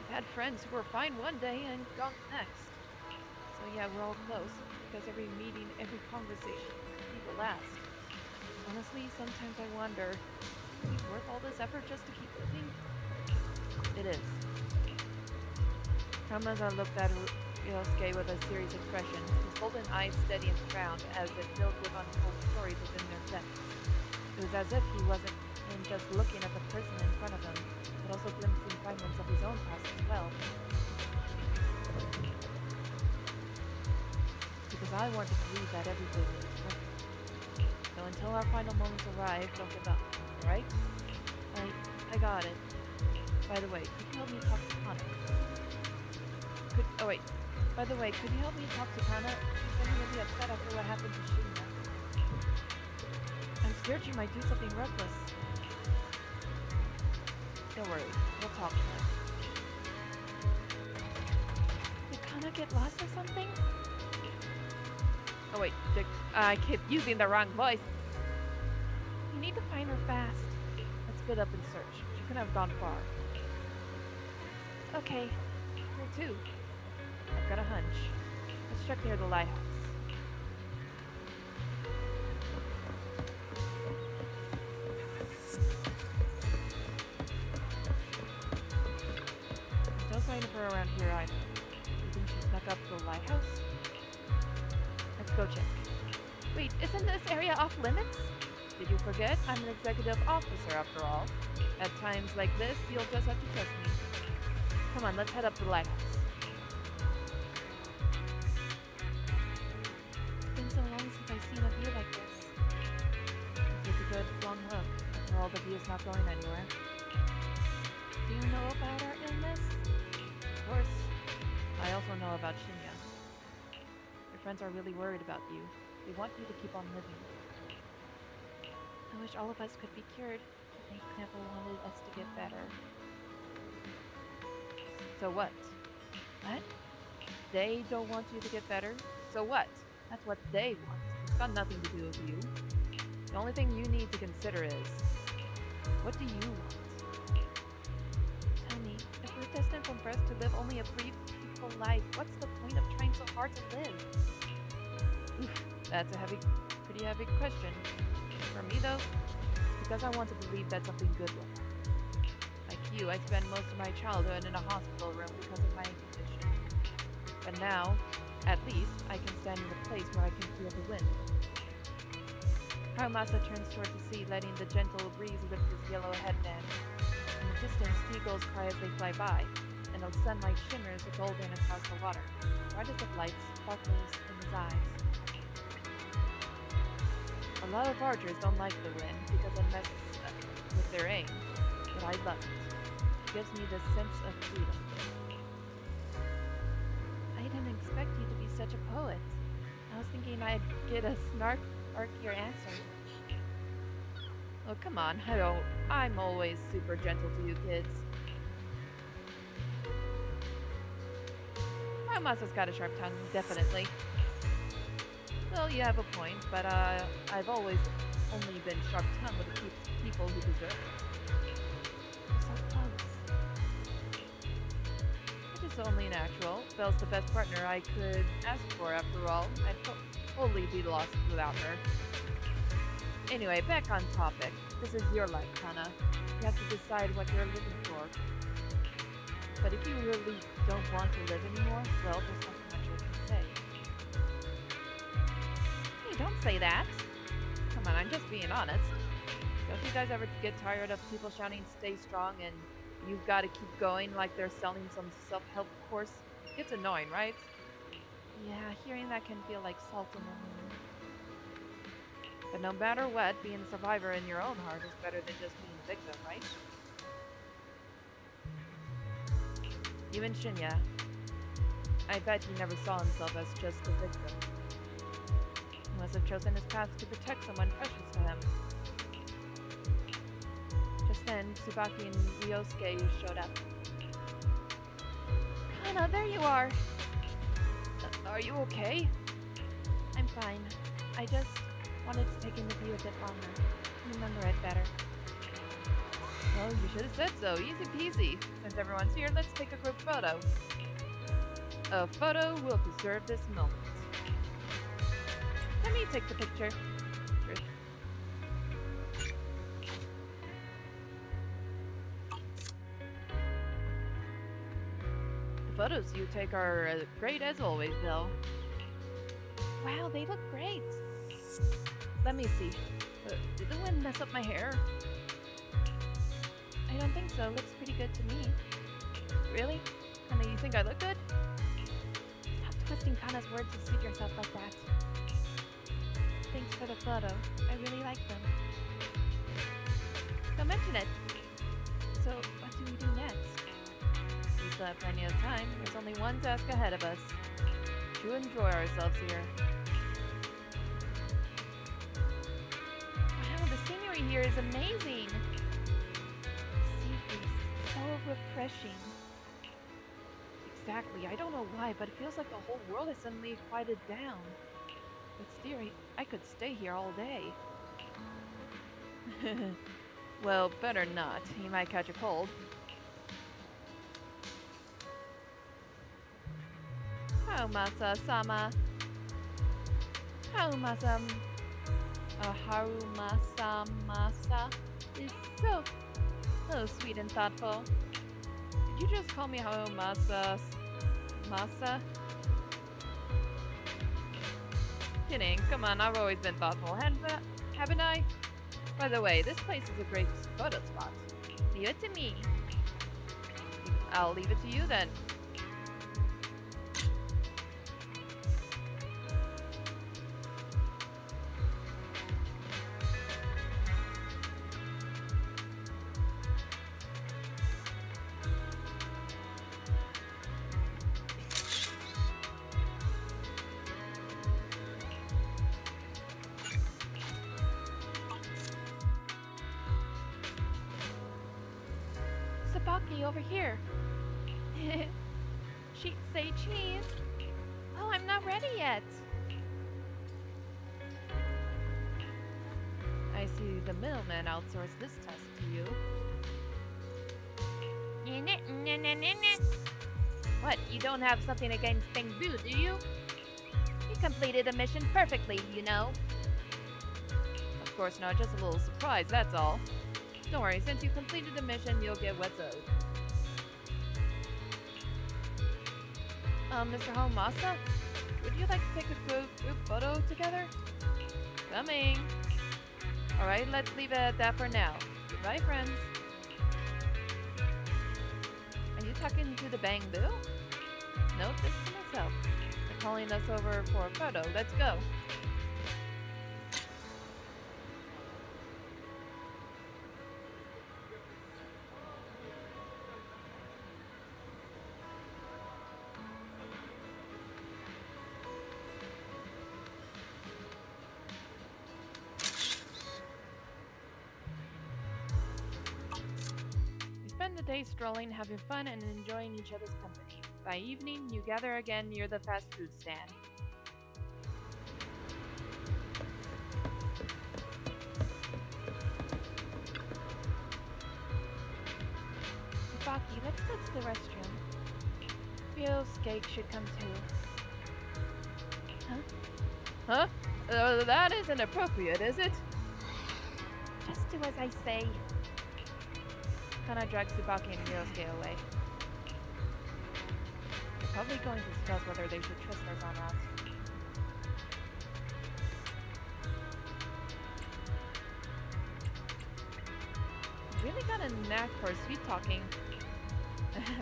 I've had friends who were fine one day and gone the next. So yeah, we're all close, because every meeting, every conversation, will last. Honestly, sometimes I wonder, Worth all this effort just to keep living? It is. Kamazan looked at Ryosuke with a serious expression, his golden eyes steady and profound as if filled with untold stories within their depths. It was as if he wasn't just looking at the person in front of him, but also glimpsing fragments of his own past as well. Because I want to believe that everything is worth it. So until our final moments arrive, don't give up, alright? I got it. By the way, could you help me talk to Kana? By the way, could you help me talk to Kana? She's been really upset after what happened to Shinya. I'm scared she might do something reckless. Don't worry, we'll talk to her. Did Kana get lost or something? Oh wait, I keep using the wrong voice. You need to find her fast. Let's split up and search. She couldn't have gone far. Okay, where to? I've got a hunch. Let's check near the lighthouse. There's no sign of her around here either. You think she snuck up to the lighthouse? Let's go check. Wait, isn't this area off limits? Did you forget? I'm an executive officer after all. At times like this, you'll just have to trust me. Come on, let's head up to the lighthouse. It's been so long since I've seen a view like this. It's a good long look. After all, the view is not going anywhere. Do you know about our illness? Of course. I also know about Shinya. Your friends are really worried about you. They want you to keep on living. I wish all of us could be cured, but they never wanted us to get better. So what? What? They don't want you to get better? So what? That's what they want. It's got nothing to do with you. The only thing you need to consider is, what do you want? Tell me, if we're destined from birth to live only a brief, peaceful life, what's the point of trying so hard to live? Oof, that's a pretty heavy question. For me though, it's because I want to believe that something good will happen. Like you, I spent most of my childhood in a hospital room because of my condition. But now, at least, I can stand in a place where I can feel the wind. Haramasa turns toward the sea, letting the gentle breeze lift his yellow headband. In the distance, seagulls cry as they fly by, and the sunlight shimmers golden across the water. Brightest of lights sparkles in his eyes. A lot of archers don't like the wind because it messes with their aim, but I love it. It gives me this sense of freedom. I didn't expect you to be such a poet. I was thinking I'd get a snarkier answer. Oh, come on, I'm always super gentle to you kids. Masa's got a sharp tongue, definitely. Well, you have a point, but I've always only been sharp-tongued with the people who deserve it. You're so close. Which is only natural. Belle's the best partner I could ask for, after all. I'd totally be lost without her. Anyway, back on topic. This is your life, Kana. You have to decide what you're living for. But if you really don't want to live anymore, well, there's nothing much I can say. Don't say that. Come on, I'm just being honest. Don't you guys ever get tired of people shouting, stay strong, and you've got to keep going like they're selling some self-help course? It's annoying, right? Yeah, hearing that can feel like salt in the wound. But no matter what, being a survivor in your own heart is better than just being a victim, right? Even Shinya. I bet he never saw himself as just a victim. He must have chosen his path to protect someone precious to him. Just then, Tsubaki and Ryosuke showed up. Kana, there you are! Are you okay? I'm fine. I just wanted to take in the view a bit longer. Remember it better. Well, you should have said so. Easy peasy. Since everyone's here, let's take a group photo. A photo will preserve this moment. Let me take the picture. photos you take are great as always, though. Wow, they look great. Let me see. Did the wind mess up my hair? I don't think so. Looks pretty good to me. Really? Kana, you think I look good? Stop twisting Kana's words to suit yourself like that. Thanks for the photo. I really like them. Don't mention it. So, what do we do next? We still have plenty of time. There's only one task ahead of us. To enjoy ourselves here. Wow, the scenery here is amazing. Sea breeze, so refreshing. Exactly, I don't know why, but it feels like the whole world has suddenly quieted down. With theory, I could stay here all day. Well, better not. You might catch a cold. Harumasa-sama. Harumasa-masa is so sweet and thoughtful. Did you just call me Harumasa-masa? Kidding. Come on, I've always been thoughtful, haven't I? By the way, this place is a great photo spot. Leave it to me. I'll leave it to you then. Sabaki, over here. Say cheese. Oh, I'm not ready yet. I see the middleman outsourced this test to you. What? You don't have something against Bengbu, do you? You completed the mission perfectly, you know. Of course not, just a little surprise, that's all. Don't worry, since you completed the mission, you'll get what's owed. Mr. Homasa, would you like to take a group photo together? Coming! Alright, let's leave it at that for now. Goodbye, friends. Are you talking to the Bangbu? Nope, this is myself. They're calling us over for a photo. Let's go. Spend the day strolling, having fun, and enjoying each other's company. By evening, you gather again near the fast food stand. Sabaki, let's go to the restroom. Ryosuke should come too. Huh? That isn't appropriate, is it? Just do as I say. Kana drags Tsubaki and Ryosuke away. They're probably going to discuss whether they should trust us or not. You really got a knack for sweet talking.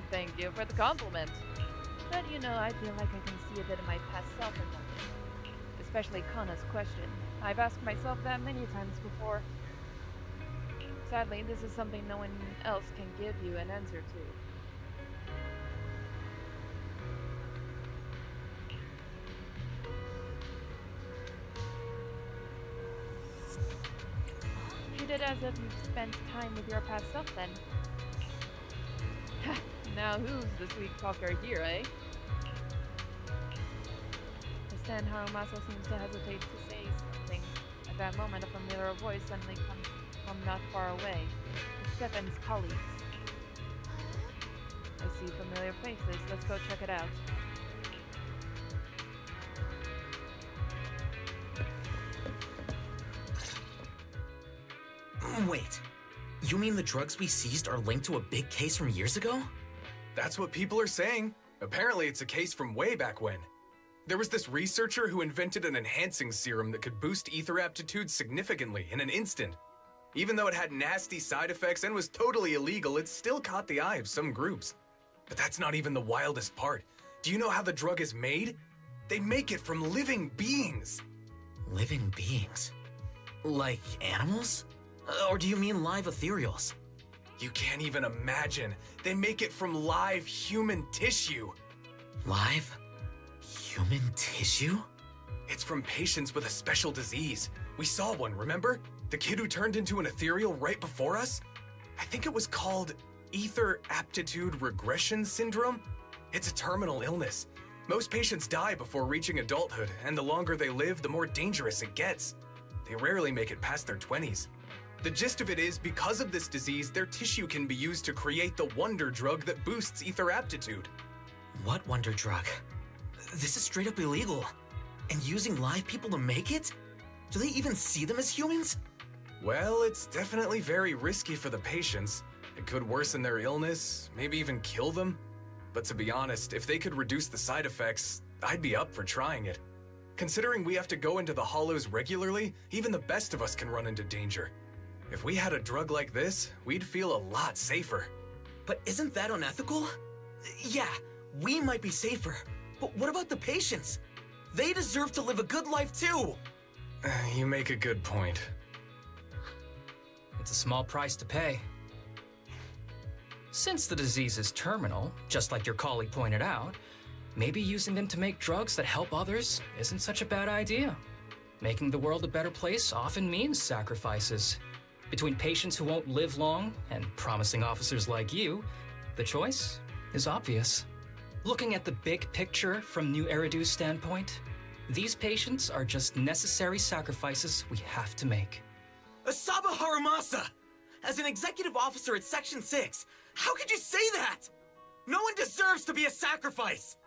Thank you for the compliment. But you know, I feel like I can see a bit of my past self in them. Especially Kana's question. I've asked myself that many times before. Sadly, this is something no one else can give you an answer to. Treat it as if you've spent time with your past self, then. Now who's the sweet talker here, eh? I stand Harumasa seems to hesitate to say something. At that moment, a familiar voice suddenly comes from not far away. It's Stefan's colleagues. I see familiar faces. Let's go check it out. Wait. You mean the drugs we seized are linked to a big case from years ago? That's what people are saying. Apparently, it's a case from way back when. There was this researcher who invented an enhancing serum that could boost ether aptitude significantly in an instant. Even though it had nasty side effects and was totally illegal, it still caught the eye of some groups. But that's not even the wildest part. Do you know how the drug is made? They make it from living beings. Living beings? Like animals? Or do you mean live ethereals? You can't even imagine. They make it from live human tissue. Live human tissue? It's from patients with a special disease. We saw one, remember? The kid who turned into an ethereal right before us? I think it was called ether aptitude regression syndrome. It's a terminal illness. Most patients die before reaching adulthood, and the longer they live, the more dangerous it gets. They rarely make it past their 20s. The gist of it is, because of this disease, their tissue can be used to create the wonder drug that boosts ether aptitude. What wonder drug? This is straight up illegal. And using live people to make it? Do they even see them as humans? Well, it's definitely very risky for the patients. It could worsen their illness, maybe even kill them. But to be honest, if they could reduce the side effects, I'd be up for trying it. Considering we have to go into the hollows regularly, even the best of us can run into danger. If we had a drug like this, we'd feel a lot safer. But isn't that unethical? Yeah, we might be safer, but what about the patients? They deserve to live a good life too! You make a good point. It's a small price to pay. Since the disease is terminal, just like your colleague pointed out, maybe using them to make drugs that help others isn't such a bad idea. Making the world a better place often means sacrifices. Between patients who won't live long and promising officers like you, the choice is obvious. Looking at the big picture from New Eridu's standpoint, these patients are just necessary sacrifices we have to make. Asaba Harumasa! As an executive officer at Section 6, how could you say that? No one deserves to be a sacrifice!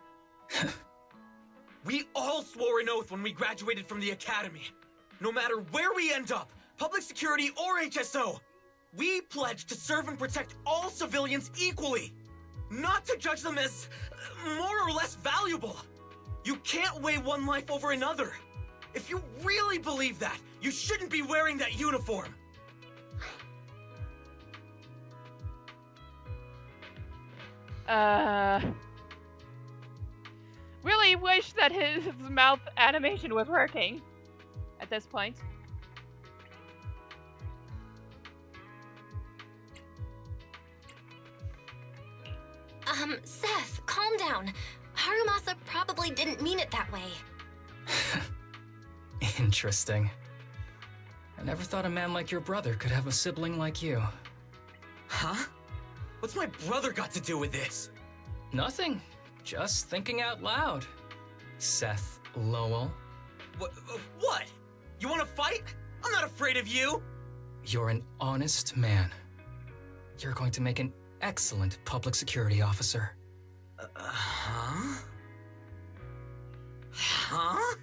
We all swore an oath when we graduated from the academy. No matter where we end up, public security or HSO, we pledged to serve and protect all civilians equally, not to judge them as more or less valuable. You can't weigh one life over another. If you really believe that, you shouldn't be wearing that uniform. Really wish that his mouth animation was working at this point. Seth, calm down. Harumasa probably didn't mean it that way. Interesting. I never thought a man like your brother could have a sibling like you. Huh? What's my brother got to do with this? Nothing. Just thinking out loud. Seth Lowell. What? You want to fight? I'm not afraid of you! You're an honest man. You're going to make an excellent public security officer. Huh? Huh?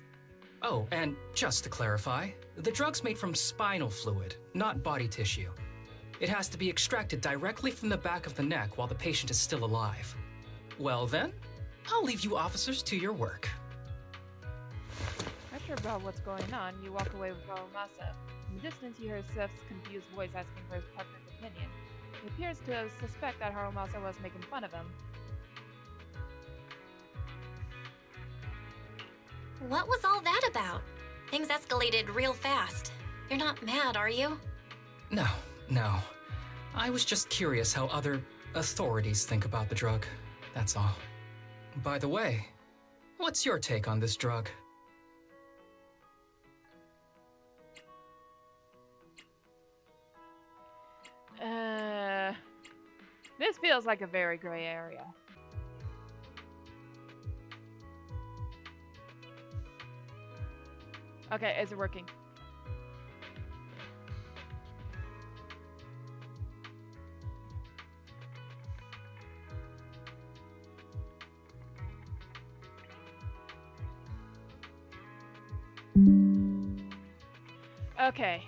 Oh, and just to clarify, the drug's made from spinal fluid, not body tissue. It has to be extracted directly from the back of the neck while the patient is still alive. Well then, I'll leave you officers to your work. Not sure about what's going on, you walk away with Harumasa. In the distance, you hear Seth's confused voice asking for his partner's opinion. He appears to suspect that Harumasa was making fun of him. What was all that about? Things escalated real fast. You're not mad, are you? No. I was just curious how other authorities think about the drug, that's all. By the way, what's your take on this drug? This feels like a very gray area. Okay, is it working? Okay.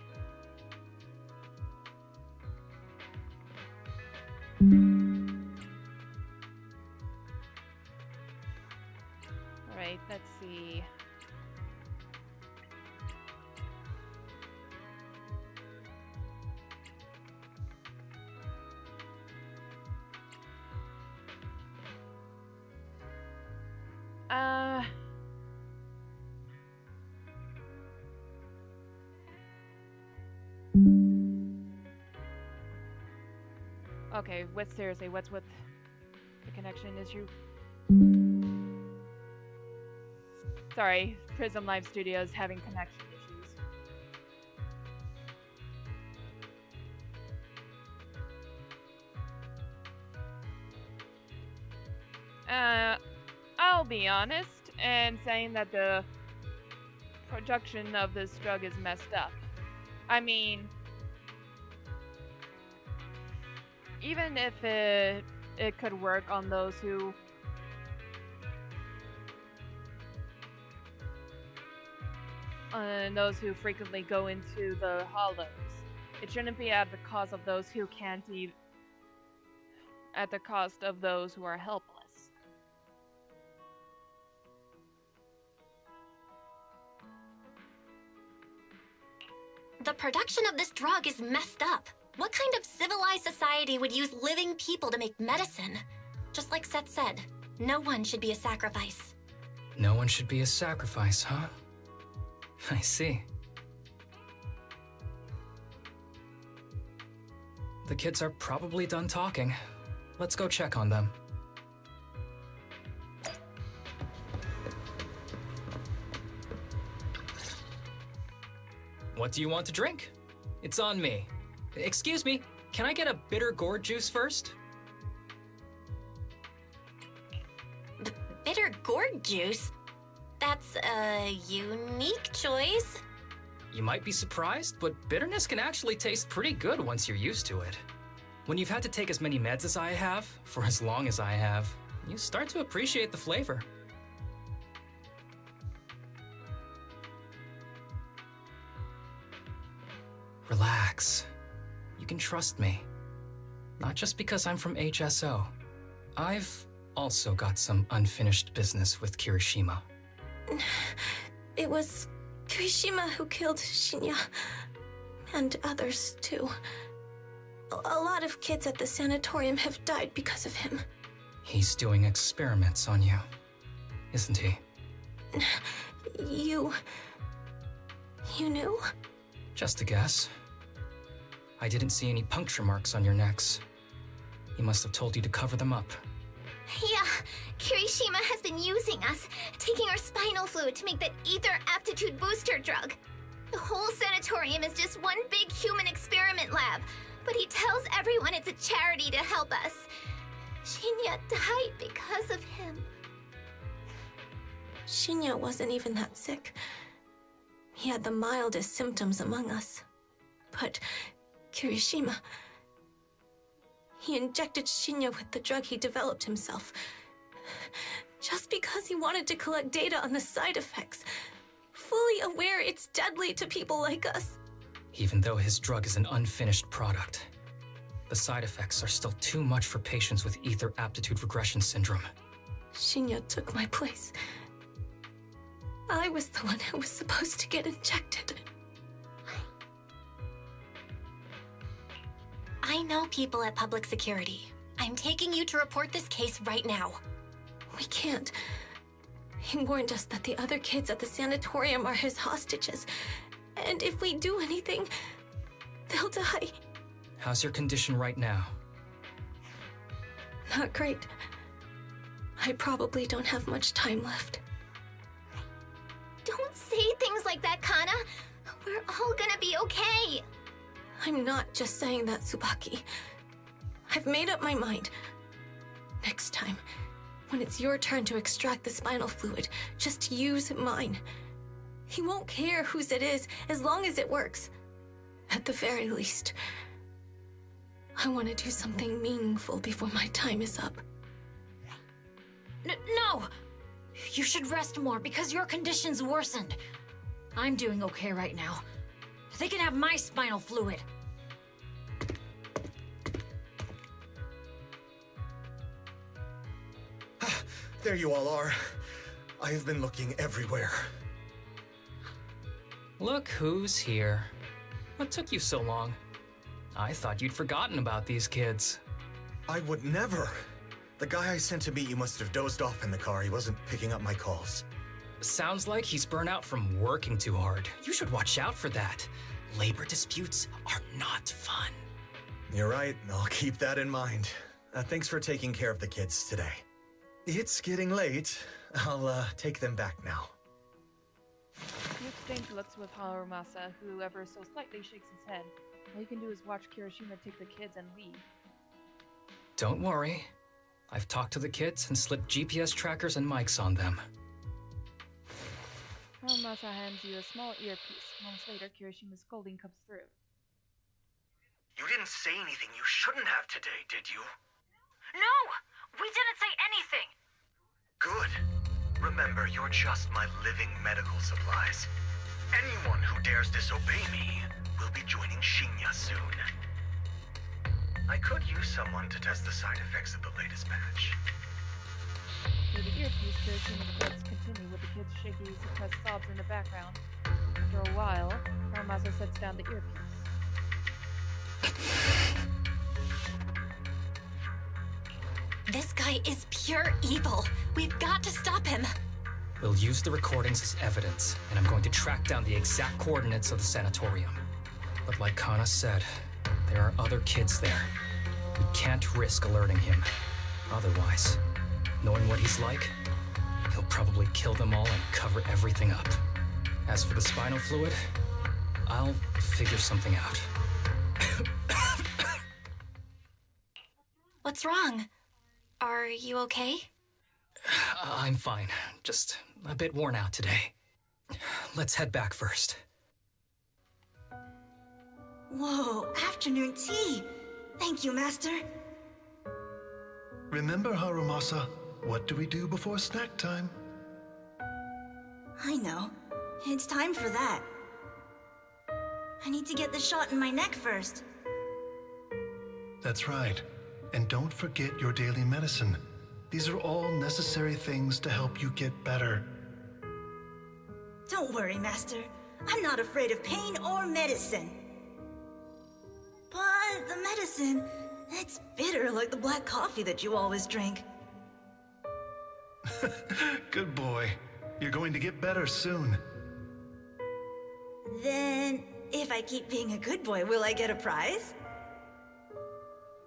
Okay, seriously, what's with the connection issue? Sorry, Prism Live Studios having connection issues. I'll be honest in saying that the production of this drug is messed up. I mean, even if it could work on those who frequently go into the hollows, it shouldn't be at the cost of those who can't even, at the cost of those who are helpless. The production of this drug is messed up. What kind of civilized society would use living people to make medicine? Just like Seth said, no one should be a sacrifice. No one should be a sacrifice, huh? I see. The kids are probably done talking. Let's go check on them. What do you want to drink? It's on me. Excuse me, can I get a bitter gourd juice first? Bitter gourd juice? That's a unique choice. You might be surprised, but bitterness can actually taste pretty good once you're used to it. When you've had to take as many meds as I have, for as long as I have, you start to appreciate the flavor. Relax. You can trust me. Not just because I'm from HSO. I've also got some unfinished business with Kirishima. It was Kirishima who killed Shinya. And others, too. A lot of kids at the sanatorium have died because of him. He's doing experiments on you, isn't he? You knew? Just a guess. I didn't see any puncture marks on your necks. He must have told you to cover them up. Yeah, Kirishima has been using us, taking our spinal fluid to make that ether aptitude booster drug. The whole sanatorium is just one big human experiment lab, but he tells everyone it's a charity to help us. Shinya died because of him. Shinya wasn't even that sick. He had the mildest symptoms among us. But Kirishima, he injected Shinya with the drug he developed himself. Just because he wanted to collect data on the side effects, fully aware it's deadly to people like us. Even though his drug is an unfinished product, the side effects are still too much for patients with ether aptitude regression syndrome. Shinya took my place. I was the one who was supposed to get injected. I know people at public security. I'm taking you to report this case right now. We can't. He warned us that the other kids at the sanatorium are his hostages. And if we do anything, they'll die. How's your condition right now? Not great. I probably don't have much time left. Don't say things like that, Kana. We're all gonna be okay. I'm not just saying that, Tsubaki. I've made up my mind. Next time, when it's your turn to extract the spinal fluid, just use mine. He won't care whose it is, as long as it works. At the very least, I want to do something meaningful before my time is up. No! You should rest more because your condition's worsened. I'm doing okay right now. They can have my spinal fluid. There you all are. I have been looking everywhere. Look who's here. What took you so long? I thought you'd forgotten about these kids. I would never. The guy I sent to meet you must have dozed off in the car. He wasn't picking up my calls. Sounds like he's burnt out from working too hard. You should watch out for that. Labor disputes are not fun. You're right, I'll keep that in mind. Thanks for taking care of the kids today. It's getting late. I'll take them back now. He exchanges looks with Harumasa, who ever so slightly shakes his head. All you can do is watch Kirishima take the kids and leave. Don't worry. I've talked to the kids and slipped GPS trackers and mics on them. Harumasa hands you a small earpiece. Moments later, Kirishima's scolding comes through. You didn't say anything you shouldn't have today, did you? No! We didn't say anything! Good. Remember, you're just my living medical supplies. Anyone who dares disobey me will be joining Shinya soon. I could use someone to test the side effects of the latest patch. Through the earpiece, Kirishima's words continue with the kids' shaky, suppressed sobs in the background. After a while, Harumasa sets down the earpiece. This guy is pure evil. We've got to stop him. We'll use the recordings as evidence, and I'm going to track down the exact coordinates of the sanatorium. But like Kana said, there are other kids there. We can't risk alerting him. Otherwise, knowing what he's like, he'll probably kill them all and cover everything up. As for the spinal fluid, I'll figure something out. What's wrong? Are you okay? I'm fine. Just a bit worn out today. Let's head back first. Whoa, afternoon tea! Thank you, Master. Remember, Harumasa, what do we do before snack time? I know. It's time for that. I need to get the shot in my neck first. That's right. And don't forget your daily medicine. These are all necessary things to help you get better. Don't worry, Master. I'm not afraid of pain or medicine. But the medicine, it's bitter like the black coffee that you always drink. Good boy. You're going to get better soon. Then, if I keep being a good boy, will I get a prize?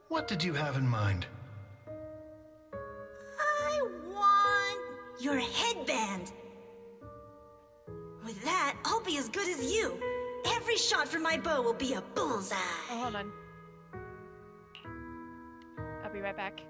What did you have in mind? I want your headband. With that, I'll be as good as you. Every shot from my bow will be a bullseye. Oh, hold on. I'll be right back.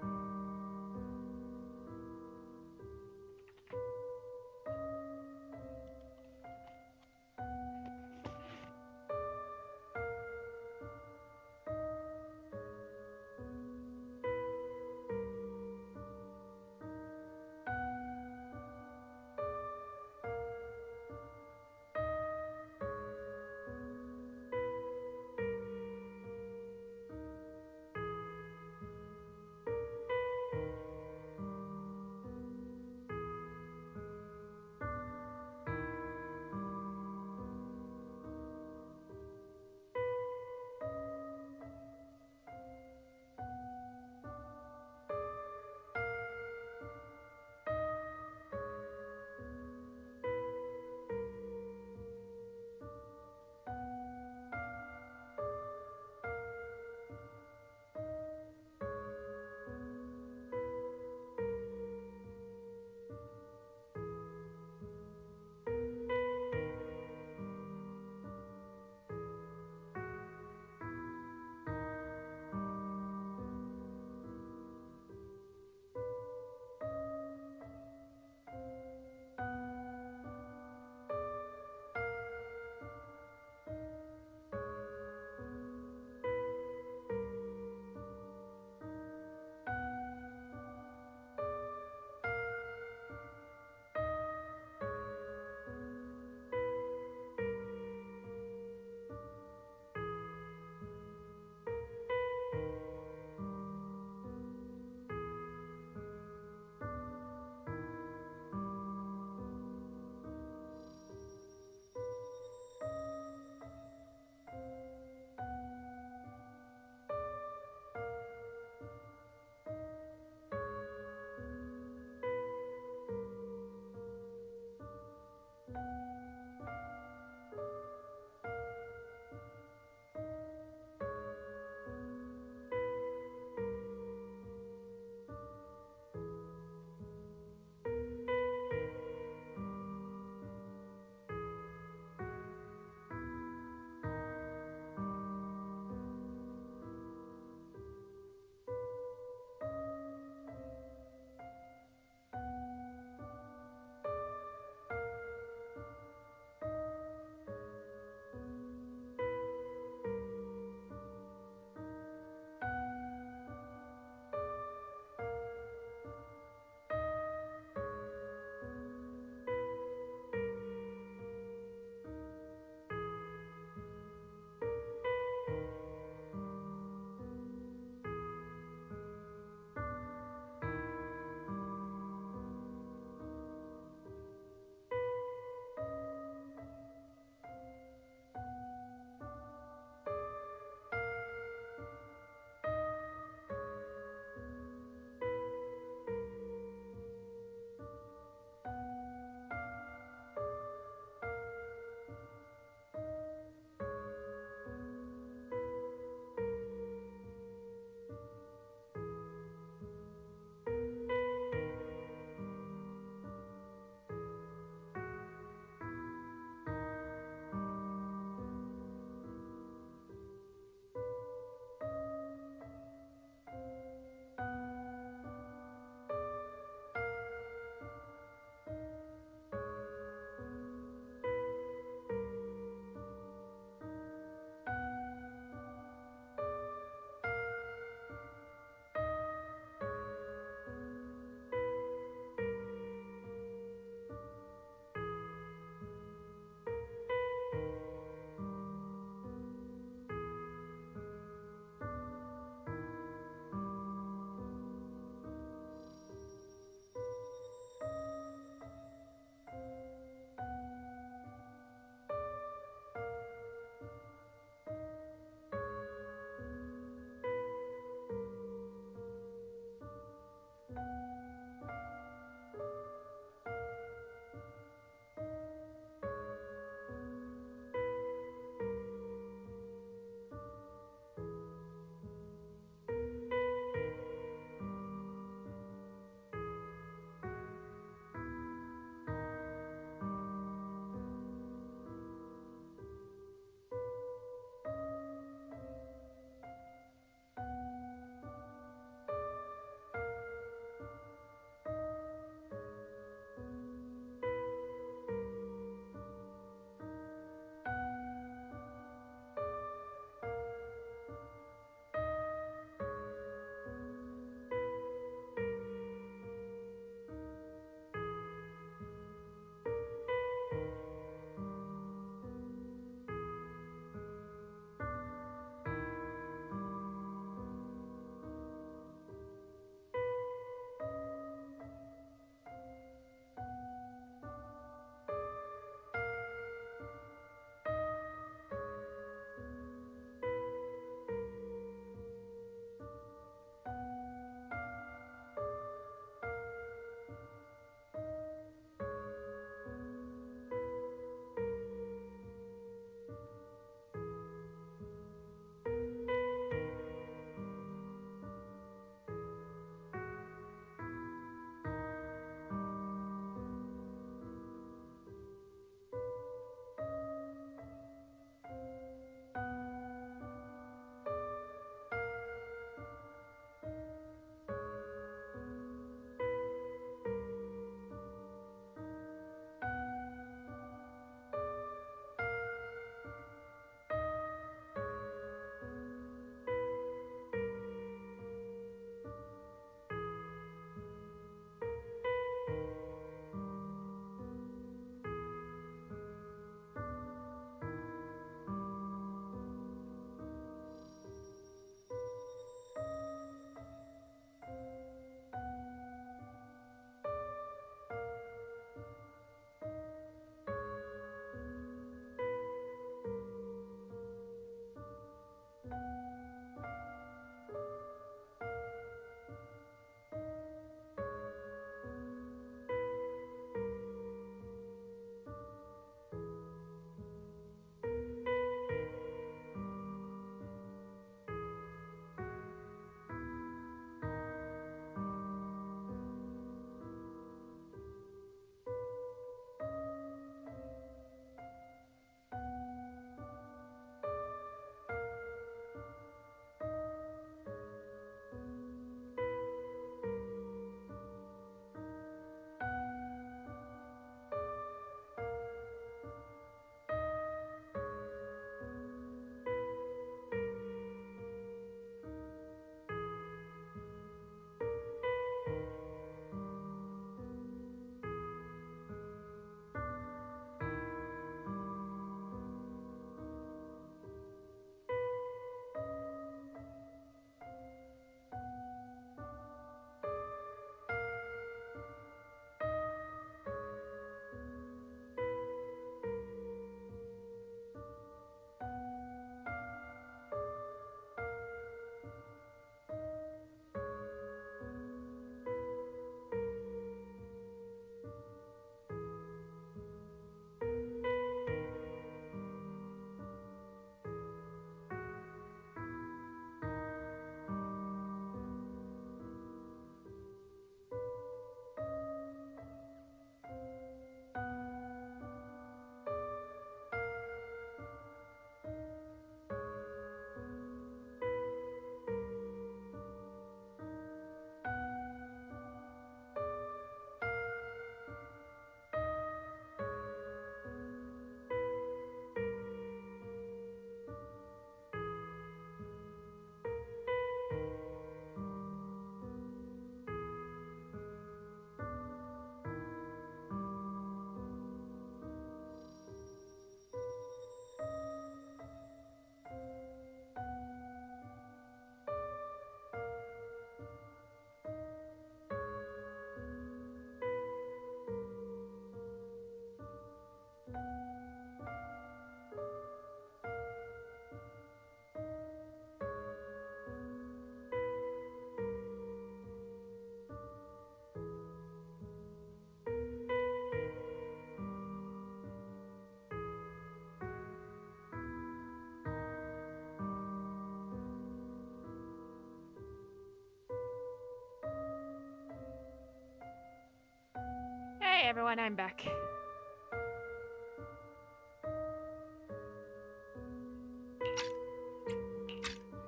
everyone, I'm back.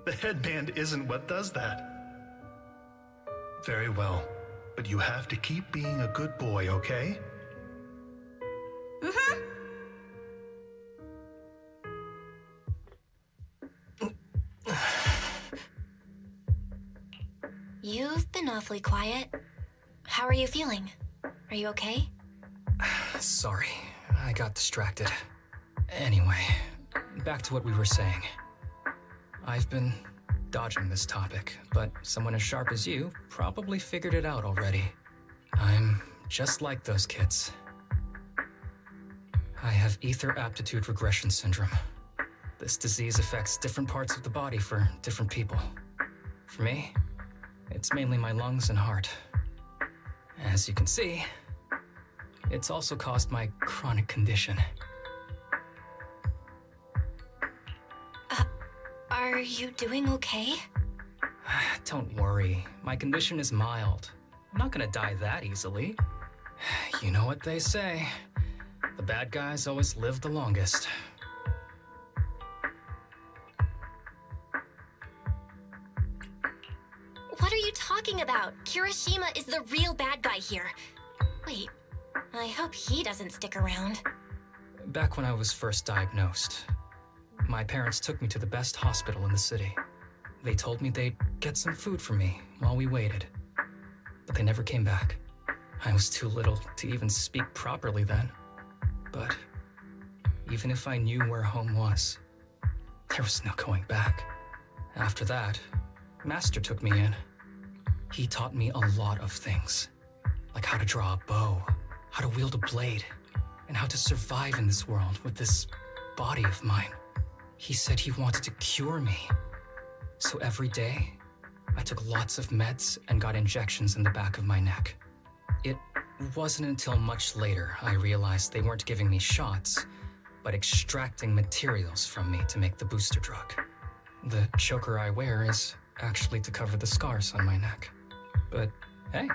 The headband isn't what does that. Very well, but you have to keep being a good boy, okay? Mm-hmm. You've been awfully quiet. How are you feeling? Are you okay? Sorry, I got distracted. Anyway, back to what we were saying. I've been dodging this topic, but someone as sharp as you probably figured it out already. I'm just like those kids. I have ether aptitude regression syndrome. This disease affects different parts of the body for different people. For me, it's mainly my lungs and heart. As you can see, it's also caused my chronic condition. Are you doing okay? Don't worry, my condition is mild. I'm not gonna die that easily. You know what they say. The bad guys always live the longest. What are you talking about? Kirishima is the real bad guy here. Wait, I hope he doesn't stick around. Back when I was first diagnosed, my parents took me to the best hospital in the city. They told me they'd get some food for me while we waited. But they never came back. I was too little to even speak properly then. But even if I knew where home was, there was no going back. After that, Master took me in. He taught me a lot of things, like how to draw a bow, how to wield a blade, and how to survive in this world with this body of mine. He said he wanted to cure me. So every day, I took lots of meds and got injections in the back of my neck. It wasn't until much later I realized they weren't giving me shots, but extracting materials from me to make the booster drug. The choker I wear is actually to cover the scars on my neck. But hey,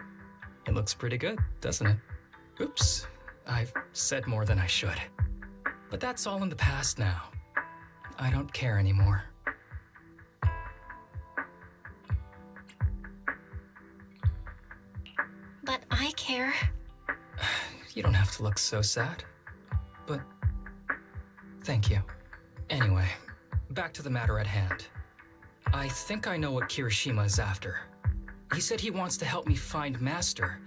it looks pretty good, doesn't it? Oops, I've said more than I should. But that's all in the past now. I don't care anymore. But I care. You don't have to look so sad. But thank you. Anyway, back to the matter at hand. I think I know what Kirishima is after. He said he wants to help me find Master,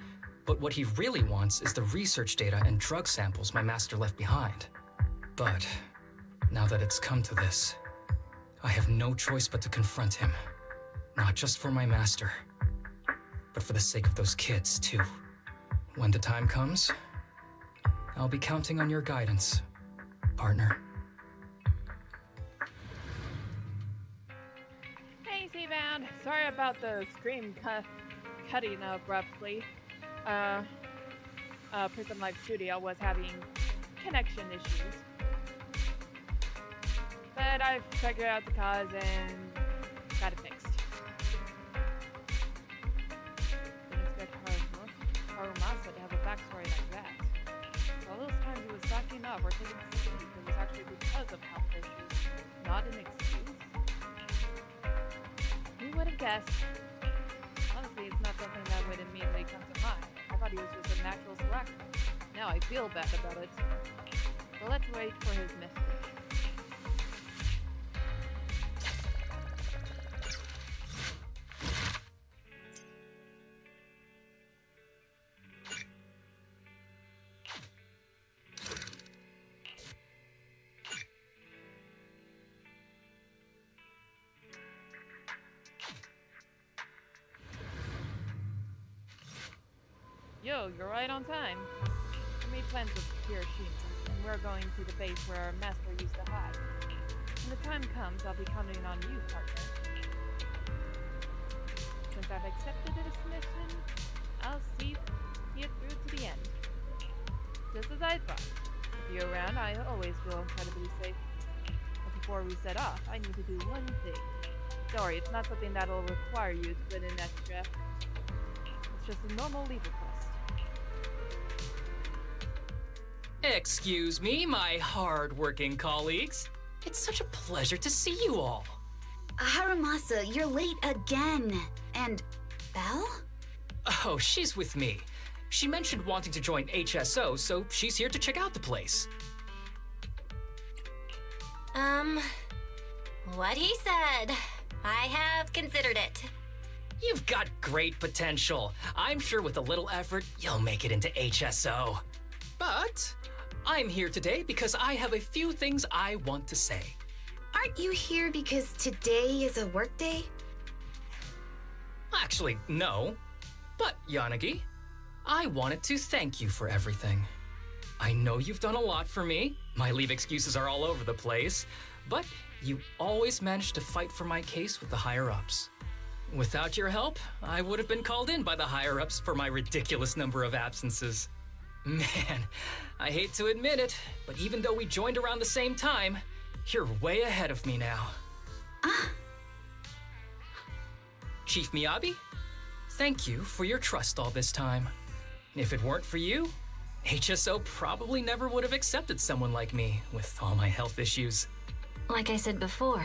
but what he really wants is the research data and drug samples my master left behind. But now that it's come to this, I have no choice but to confront him. Not just for my master, but for the sake of those kids, too. When the time comes, I'll be counting on your guidance, partner. Hey, Seabound. Sorry about the stream cutting abruptly. Prism Live Studio was having connection issues. But I've figured out the cause and got it fixed. Didn't expect Harumasa to have a backstory like that. All those times he was backing up or taking sick leave, it was actually because of health issues, not an excuse. Who would have guessed? Honestly, it's not something that would immediately come to mind. I thought he was just a natural selector. Now I feel bad about it. But let's wait for his message. Yo, you're right on time. I made plans with Kirishima, and we're going to the base where our master used to hide. When the time comes, I'll be counting on you, partner. Since I've accepted this mission, I'll see it through to the end. Just as I thought. With you around, I always feel incredibly safe. But before we set off, I need to do one thing. Sorry, it's not something that'll require you to put in extra effort. It's just a normal leave request. Excuse me, my hard-working colleagues. It's such a pleasure to see you all. Harumasa, you're late again. And Belle? Oh, she's with me. She mentioned wanting to join HSO, so she's here to check out the place. What he said. I have considered it. You've got great potential. I'm sure with a little effort, you'll make it into HSO. But I'm here today because I have a few things I want to say. Aren't you here because today is a work day? Actually, no. But, Yanagi, I wanted to thank you for everything. I know you've done a lot for me. My leave excuses are all over the place. But you always managed to fight for my case with the higher-ups. Without your help, I would have been called in by the higher-ups for my ridiculous number of absences. Man, I hate to admit it, but even though we joined around the same time, you're way ahead of me now. Chief Miyabi, thank you for your trust all this time. If it weren't for you, HSO probably never would have accepted someone like me with all my health issues. Like I said before,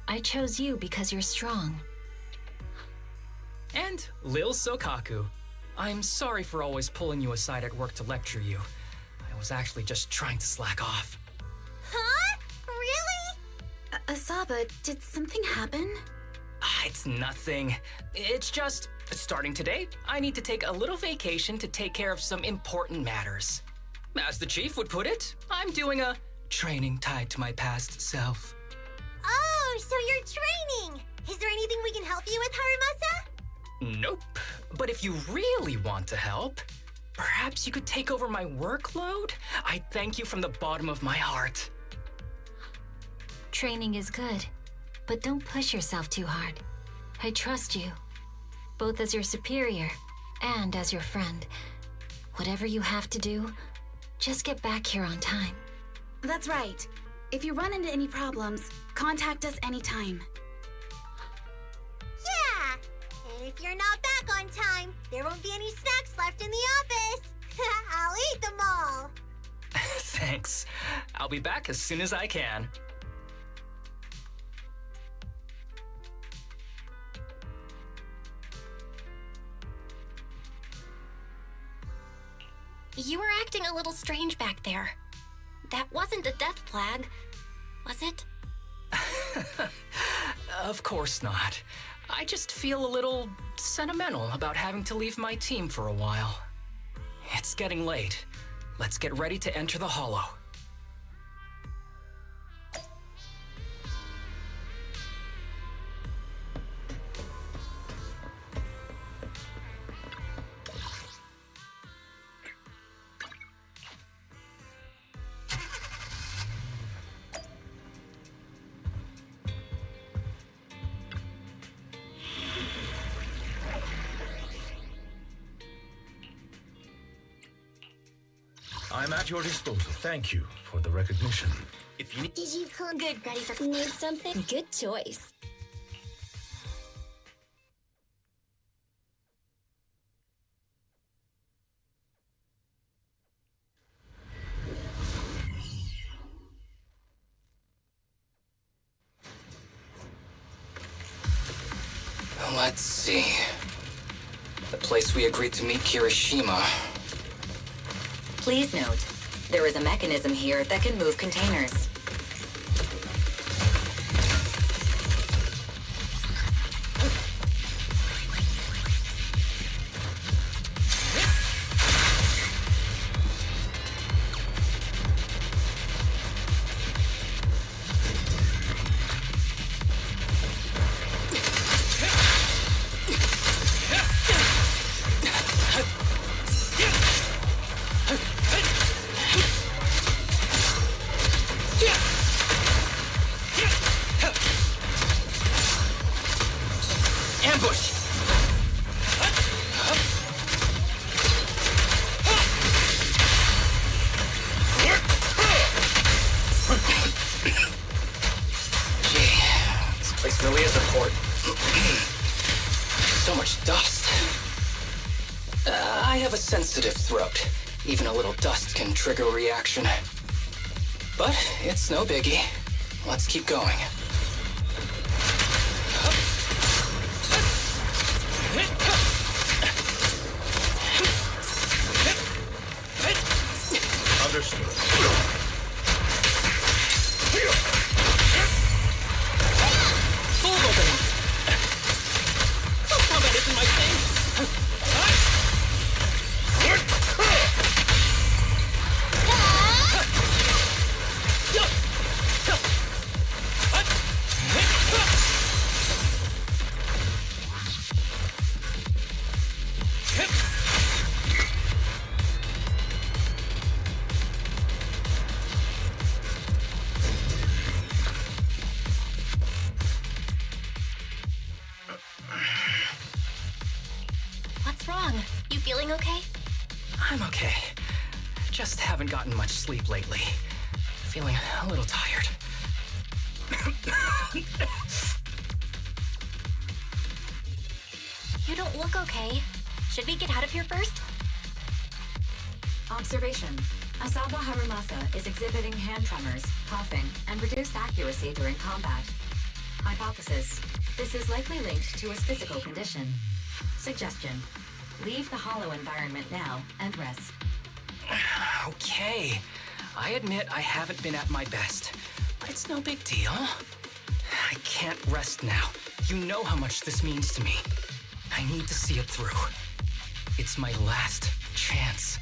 I chose you because you're strong. And Lil Sokaku, I'm sorry for always pulling you aside at work to lecture you. I was actually just trying to slack off. Huh? Really? Asaba, did something happen? It's nothing. It's just, starting today, I need to take a little vacation to take care of some important matters. As the chief would put it, I'm doing a training tied to my past self. Oh, so you're training! Is there anything we can help you with, Harumasa? Nope. But if you really want to help, perhaps you could take over my workload? I thank you from the bottom of my heart. Training is good, but don't push yourself too hard. I trust you, both as your superior and as your friend. Whatever you have to do, just get back here on time. That's right. If you run into any problems, contact us anytime. Yeah! And if you're not back on time, there won't be any snacks left in the office. I'll eat them all. Thanks. I'll be back as soon as I can. You were acting a little strange back there. That wasn't a death flag, was it? Of course not. I just feel a little sentimental about having to leave my team for a while. It's getting late. Let's get ready to enter the Hollow. I'm at your disposal. Thank you for the recognition. If you need... Did you call good, ready for... Need something? Good choice. Let's see. The place we agreed to meet Kirishima. Please note, there is a mechanism here that can move containers. So much dust. I have a sensitive throat. Even a little dust can trigger a reaction. But it's no biggie. Let's keep going. Understood. Full opening! Oh, combat isn't my thing! What's wrong? You feeling okay? I'm okay. Just haven't gotten much sleep lately. Feeling a little tired. You don't look okay. Should we get out of here first? Observation. Asaba Harumasa is exhibiting hand tremors, coughing, and reduced accuracy during combat. Hypothesis. This is likely linked to his physical condition. Suggestion. Leave the hollow environment now and rest. Okay. I admit I haven't been at my best, but it's no big deal. I can't rest now. You know how much this means to me. I need to see it through. It's my last chance.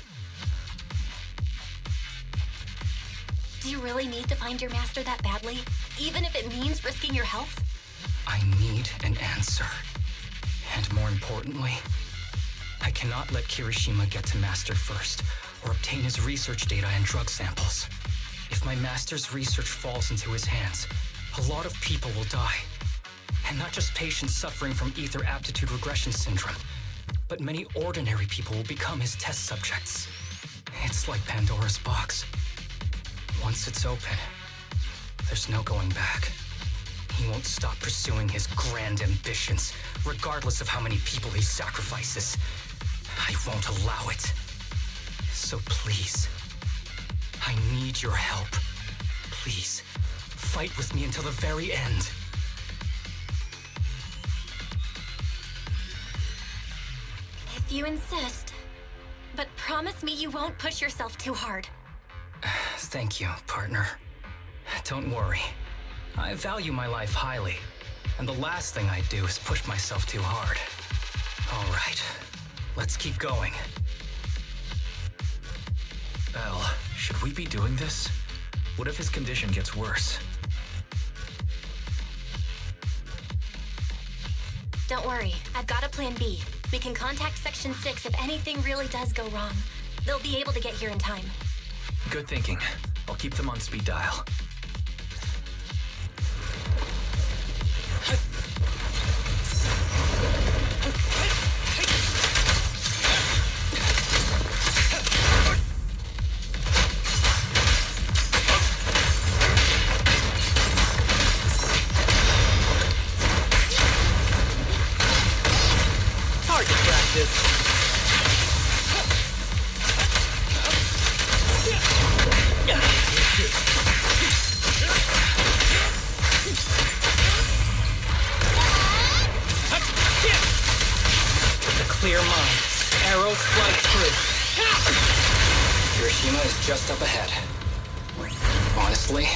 Do you really need to find your master that badly? Even if it means risking your health? I need an answer. And more importantly, I cannot let Kirishima get to Master first, or obtain his research data and drug samples. If my Master's research falls into his hands, a lot of people will die. And not just patients suffering from ether aptitude regression syndrome, but many ordinary people will become his test subjects. It's like Pandora's box. Once it's open, there's no going back. He won't stop pursuing his grand ambitions, regardless of how many people he sacrifices. I won't allow it. So please, I need your help. Please, fight with me until the very end. If you insist. But promise me you won't push yourself too hard. Thank you, partner. Don't worry. I value my life highly, and the last thing I do is push myself too hard. All right, let's keep going. Belle, should we be doing this? What if his condition gets worse? Don't worry, I've got a plan B. We can contact Section 6 if anything really does go wrong. They'll be able to get here in time. Good thinking. I'll keep them on speed dial. Target practice. With a clear mind, arrows fly true. Kirishima is just up ahead. Honestly,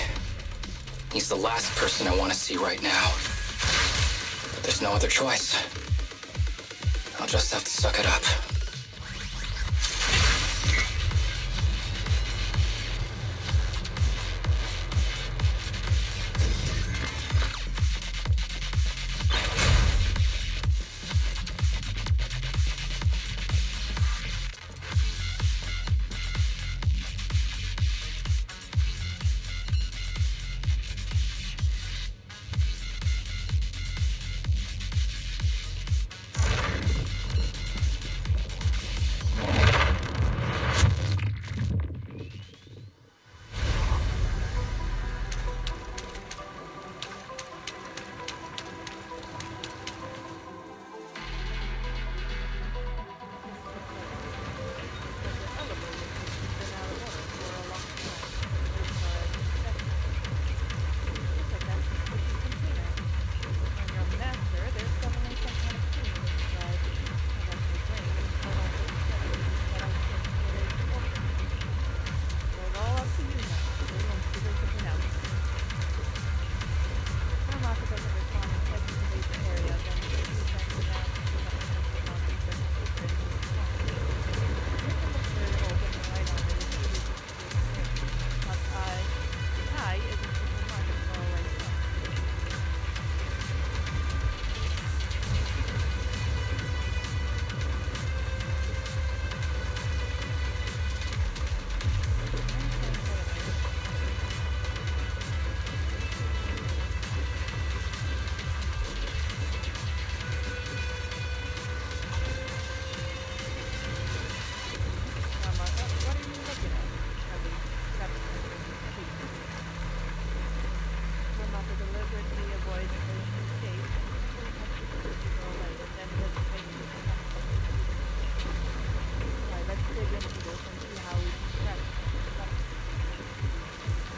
he's the last person I want to see right now. But there's no other choice. I'll just have to suck it up.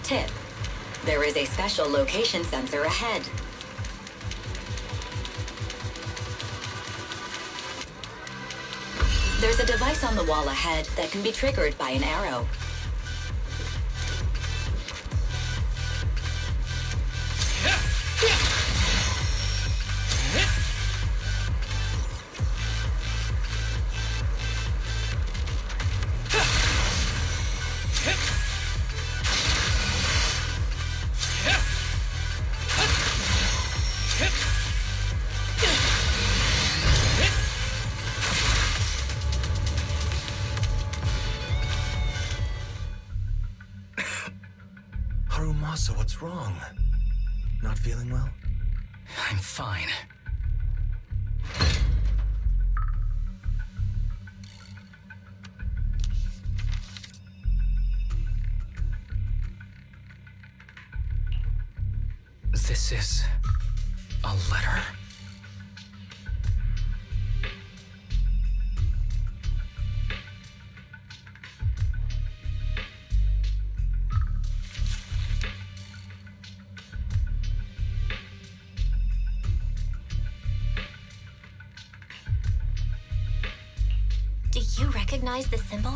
Tip: there is a special location sensor ahead. There's a device on the wall ahead that can be triggered by an arrow. Harumasa, what's wrong? Not feeling well? I'm fine. This is a letter? Do you recognize the symbol?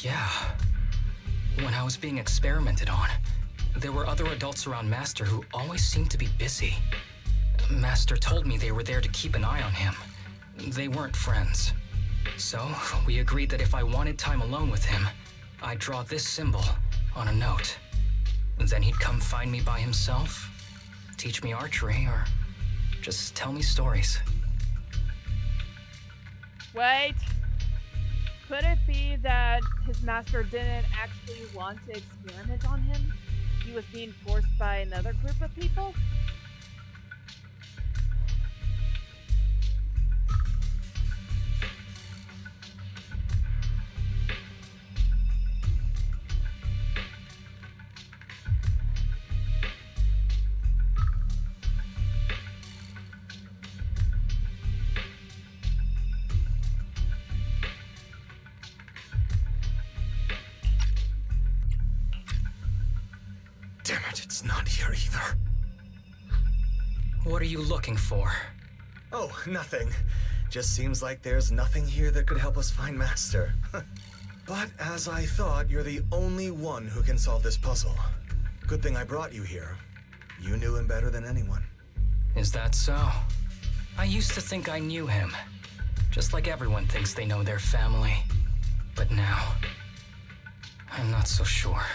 Yeah. When I was being experimented on, there were other adults around Master who always seemed to be busy. Master told me they were there to keep an eye on him. They weren't friends. So, we agreed that if I wanted time alone with him, I'd draw this symbol on a note. Then he'd come find me by himself, teach me archery, or just tell me stories. Wait. Could it be that his master didn't actually want to experiment on him? He was being forced by another group of people? Damn it, it's not here either. What are you looking for? Oh, nothing. Just seems like there's nothing here that could help us find Master. But as I thought, you're the only one who can solve this puzzle. Good thing I brought you here. You knew him better than anyone. Is that so? I used to think I knew him. Just like everyone thinks they know their family. But now, I'm not so sure.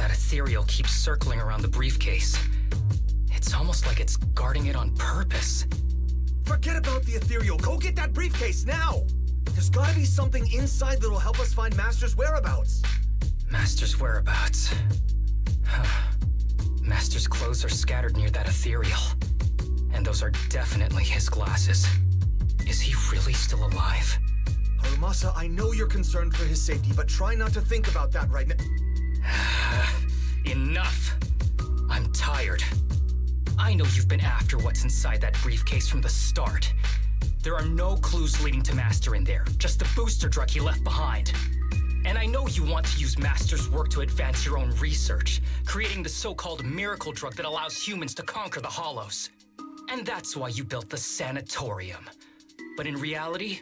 That ethereal keeps circling around the briefcase. It's almost like it's guarding it on purpose. Forget about the ethereal. Go get that briefcase now! There's gotta be something inside that'll help us find Master's whereabouts. Master's whereabouts. Master's clothes are scattered near that ethereal. And those are definitely his glasses. Is he really still alive? Harumasa, I know you're concerned for his safety, but try not to think about that right now. Enough! I'm tired. I know you've been after what's inside that briefcase from the start. There are no clues leading to Master in there, just the booster drug he left behind. And I know you want to use Master's work to advance your own research, creating the so-called miracle drug that allows humans to conquer the Hollows. And that's why you built the sanatorium. But in reality,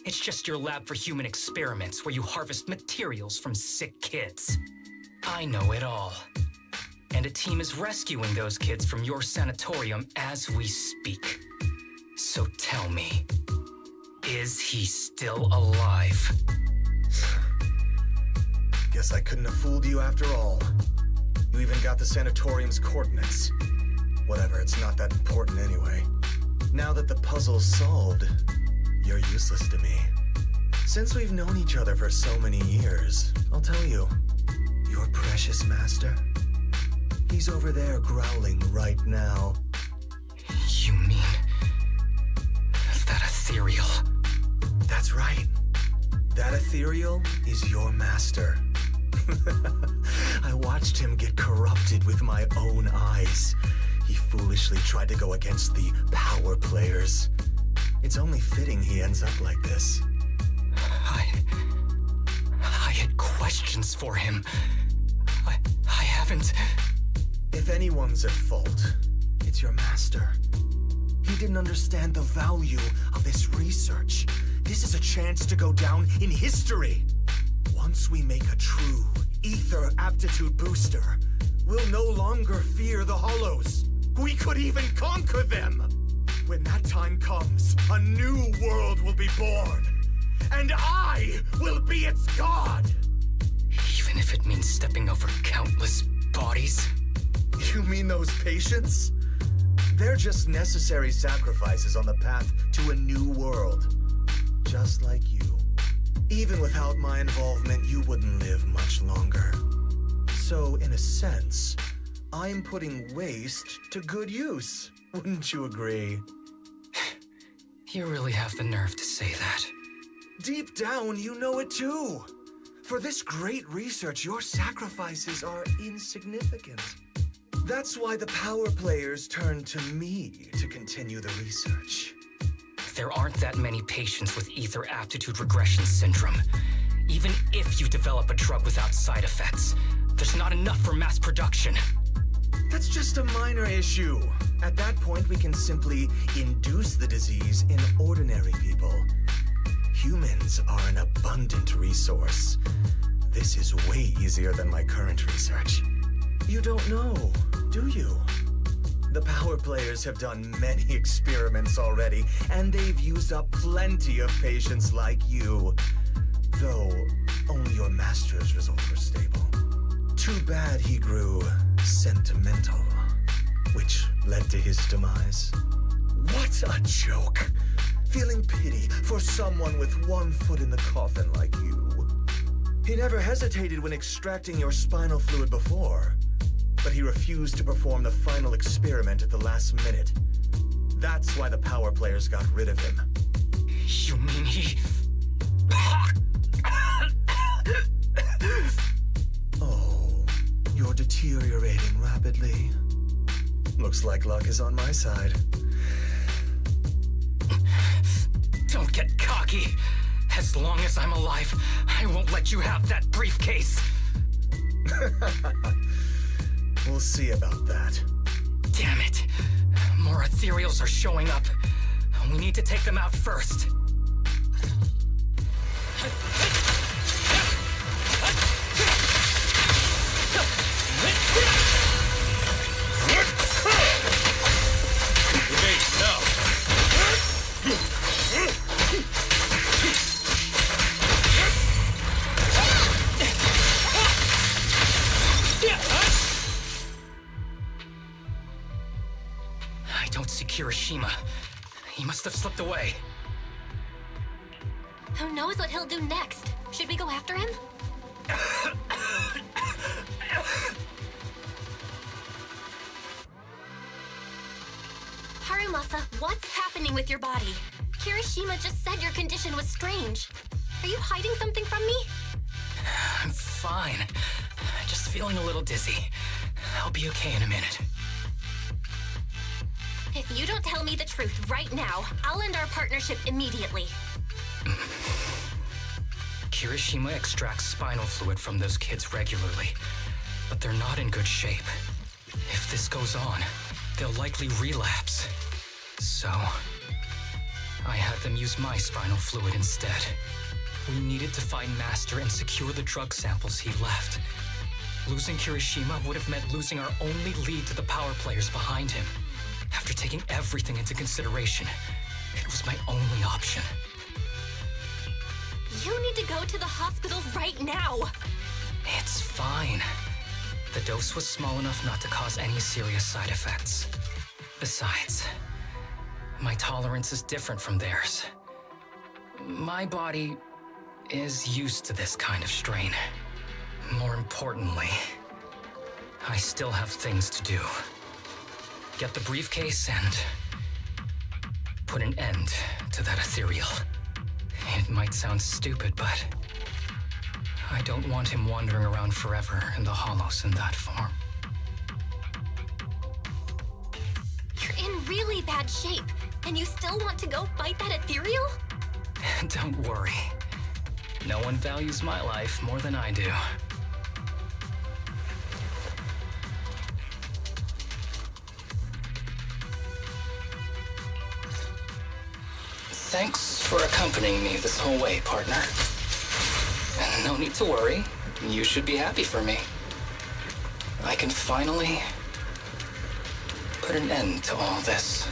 it's just your lab for human experiments where you harvest materials from sick kids. I know it all. And a team is rescuing those kids from your sanatorium as we speak. So tell me, is he still alive? Guess I couldn't have fooled you after all. You even got the sanatorium's coordinates. Whatever, it's not that important anyway. Now that the puzzle's solved, you're useless to me. Since we've known each other for so many years, I'll tell you, your precious master, he's over there growling right now. You mean that ethereal? That's right. That ethereal is your master. I watched him get corrupted with my own eyes. He foolishly tried to go against the power players. It's only fitting he ends up like this. I had questions for him. I haven't... If anyone's at fault, it's your master. He didn't understand the value of this research. This is a chance to go down in history. Once we make a true ether aptitude booster, we'll no longer fear the Hollows. We could even conquer them. When that time comes, a new world will be born. And I will be its god. Even if it means stepping over countless bodies? You mean those patients? They're just necessary sacrifices on the path to a new world. Just like you. Even without my involvement, you wouldn't live much longer. So, in a sense, I'm putting waste to good use. Wouldn't you agree? You really have the nerve to say that. Deep down, you know it too. For this great research, your sacrifices are insignificant. That's why the power players turn to me to continue the research. There aren't that many patients with ether aptitude regression syndrome. Even if you develop a drug without side effects, there's not enough for mass production. That's just a minor issue. At that point, we can simply induce the disease in ordinary people. Humans are an abundant resource. This is way easier than my current research. You don't know, do you? The power players have done many experiments already, and they've used up plenty of patients like you. Though, only your master's results were stable. Too bad he grew sentimental, which led to his demise. What a joke! Feeling pity for someone with one foot in the coffin like you. He never hesitated when extracting your spinal fluid before, but he refused to perform the final experiment at the last minute. That's why the power players got rid of him. You mean he... Oh, you're deteriorating rapidly. Looks like luck is on my side. Don't get cocky. As long as I'm alive, I won't let you have that briefcase. We'll see about that. Damn it. More ethereals are showing up. We need to take them out first. Yeah! He must have slipped away. Who knows what he'll do next? Should we go after him? Harumasa, what's happening with your body? Kirishima just said your condition was strange. Are you hiding something from me? I'm fine. Just feeling a little dizzy. I'll be okay in a minute. If you don't tell me the truth right now, I'll end our partnership immediately. Kirishima extracts spinal fluid from those kids regularly, but they're not in good shape. If this goes on, they'll likely relapse. So, I had them use my spinal fluid instead. We needed to find Master and secure the drug samples he left. Losing Kirishima would have meant losing our only lead to the power players behind him. After taking everything into consideration, it was my only option. You need to go to the hospital right now! It's fine. The dose was small enough not to cause any serious side effects. Besides, my tolerance is different from theirs. My body is used to this kind of strain. More importantly, I still have things to do. Get the briefcase and put an end to that ethereal. It might sound stupid, but I don't want him wandering around forever in the hollows in that form. You're in really bad shape, and you still want to go fight that ethereal? Don't worry. No one values my life more than I do. Thanks for accompanying me this whole way, partner. No need to worry. You should be happy for me. I can finally put an end to all this.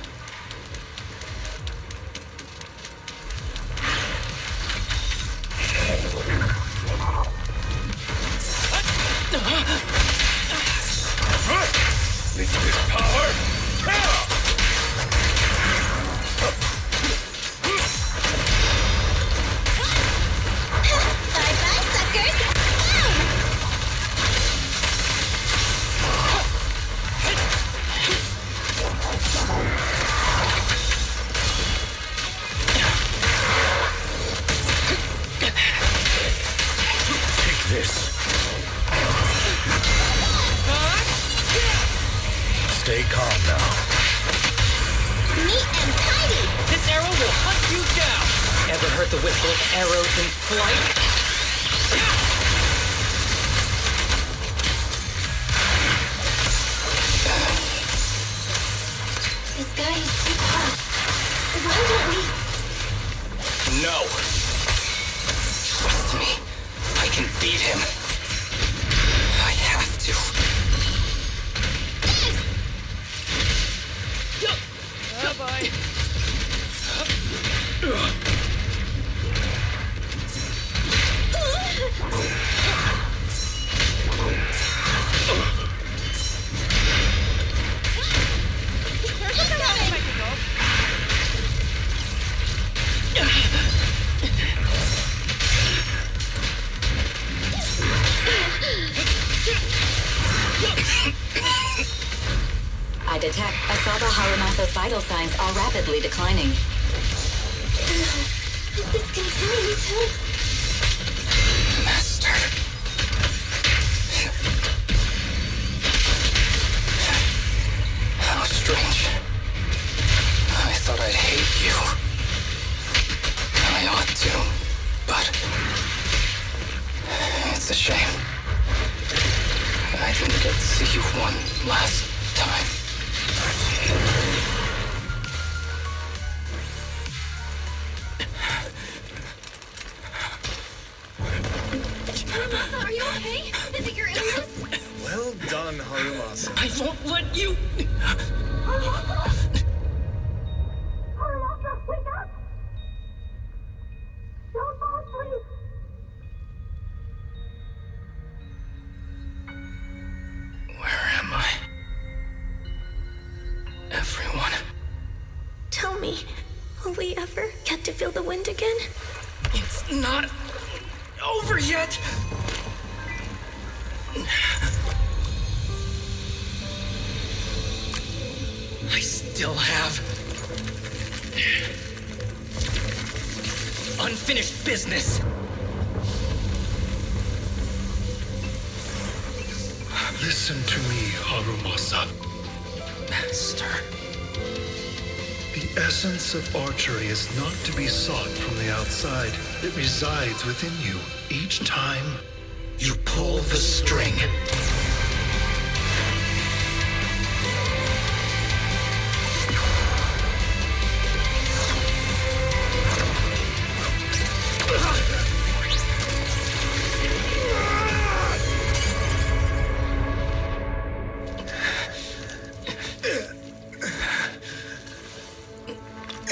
Liquid power! Bye-bye, suckers! Take this. Stay calm now. Neat and tidy! This arrow will hunt you down! Ever heard the whistle of arrows in flight? This guy is too tough. Why don't we... No! Trust me. I can beat him. I have to. Oh boy. I detect Asaba Harumasa's vital signs are rapidly declining. If this continues, he'll... Master. How strange. I thought I'd hate you. I ought to, but it's a shame. I didn't get to see you one last time. Harumasa, are you okay? Is it your illness? Well done, Harumasa. I won't let you... Harumasa, wake up! Don't fall asleep! Where am I? Everyone. Tell me, Will we ever get to feel the wind again? It's not over yet! I still have unfinished business. Listen to me, Harumasa. Master. The essence of archery is not to be sought from the outside. It resides within you. Each time you pull the string.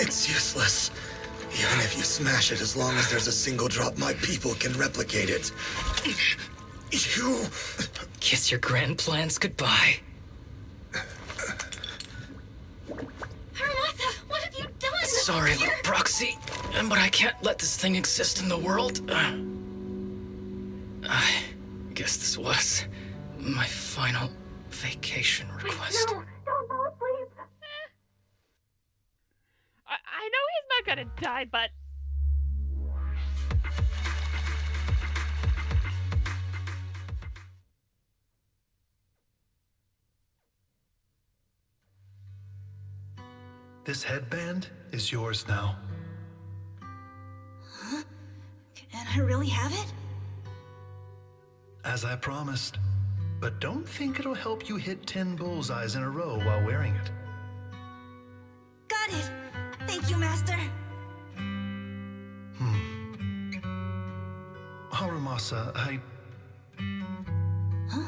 It's useless. Even if you smash it, as long as there's a single drop, my people can replicate it. You... Kiss your grand plans goodbye. Harumasa, what have you done? Sorry, little proxy, but I can't let this thing exist in the world. I guess this was my final vacation request. No, don't go, please. I know he's not gonna die, but... This headband is yours now. Huh? Can I really have it? As I promised. But don't think it'll help you hit 10 bullseyes in a row while wearing it. Got it. Thank you, Master. Harumasa, Huh?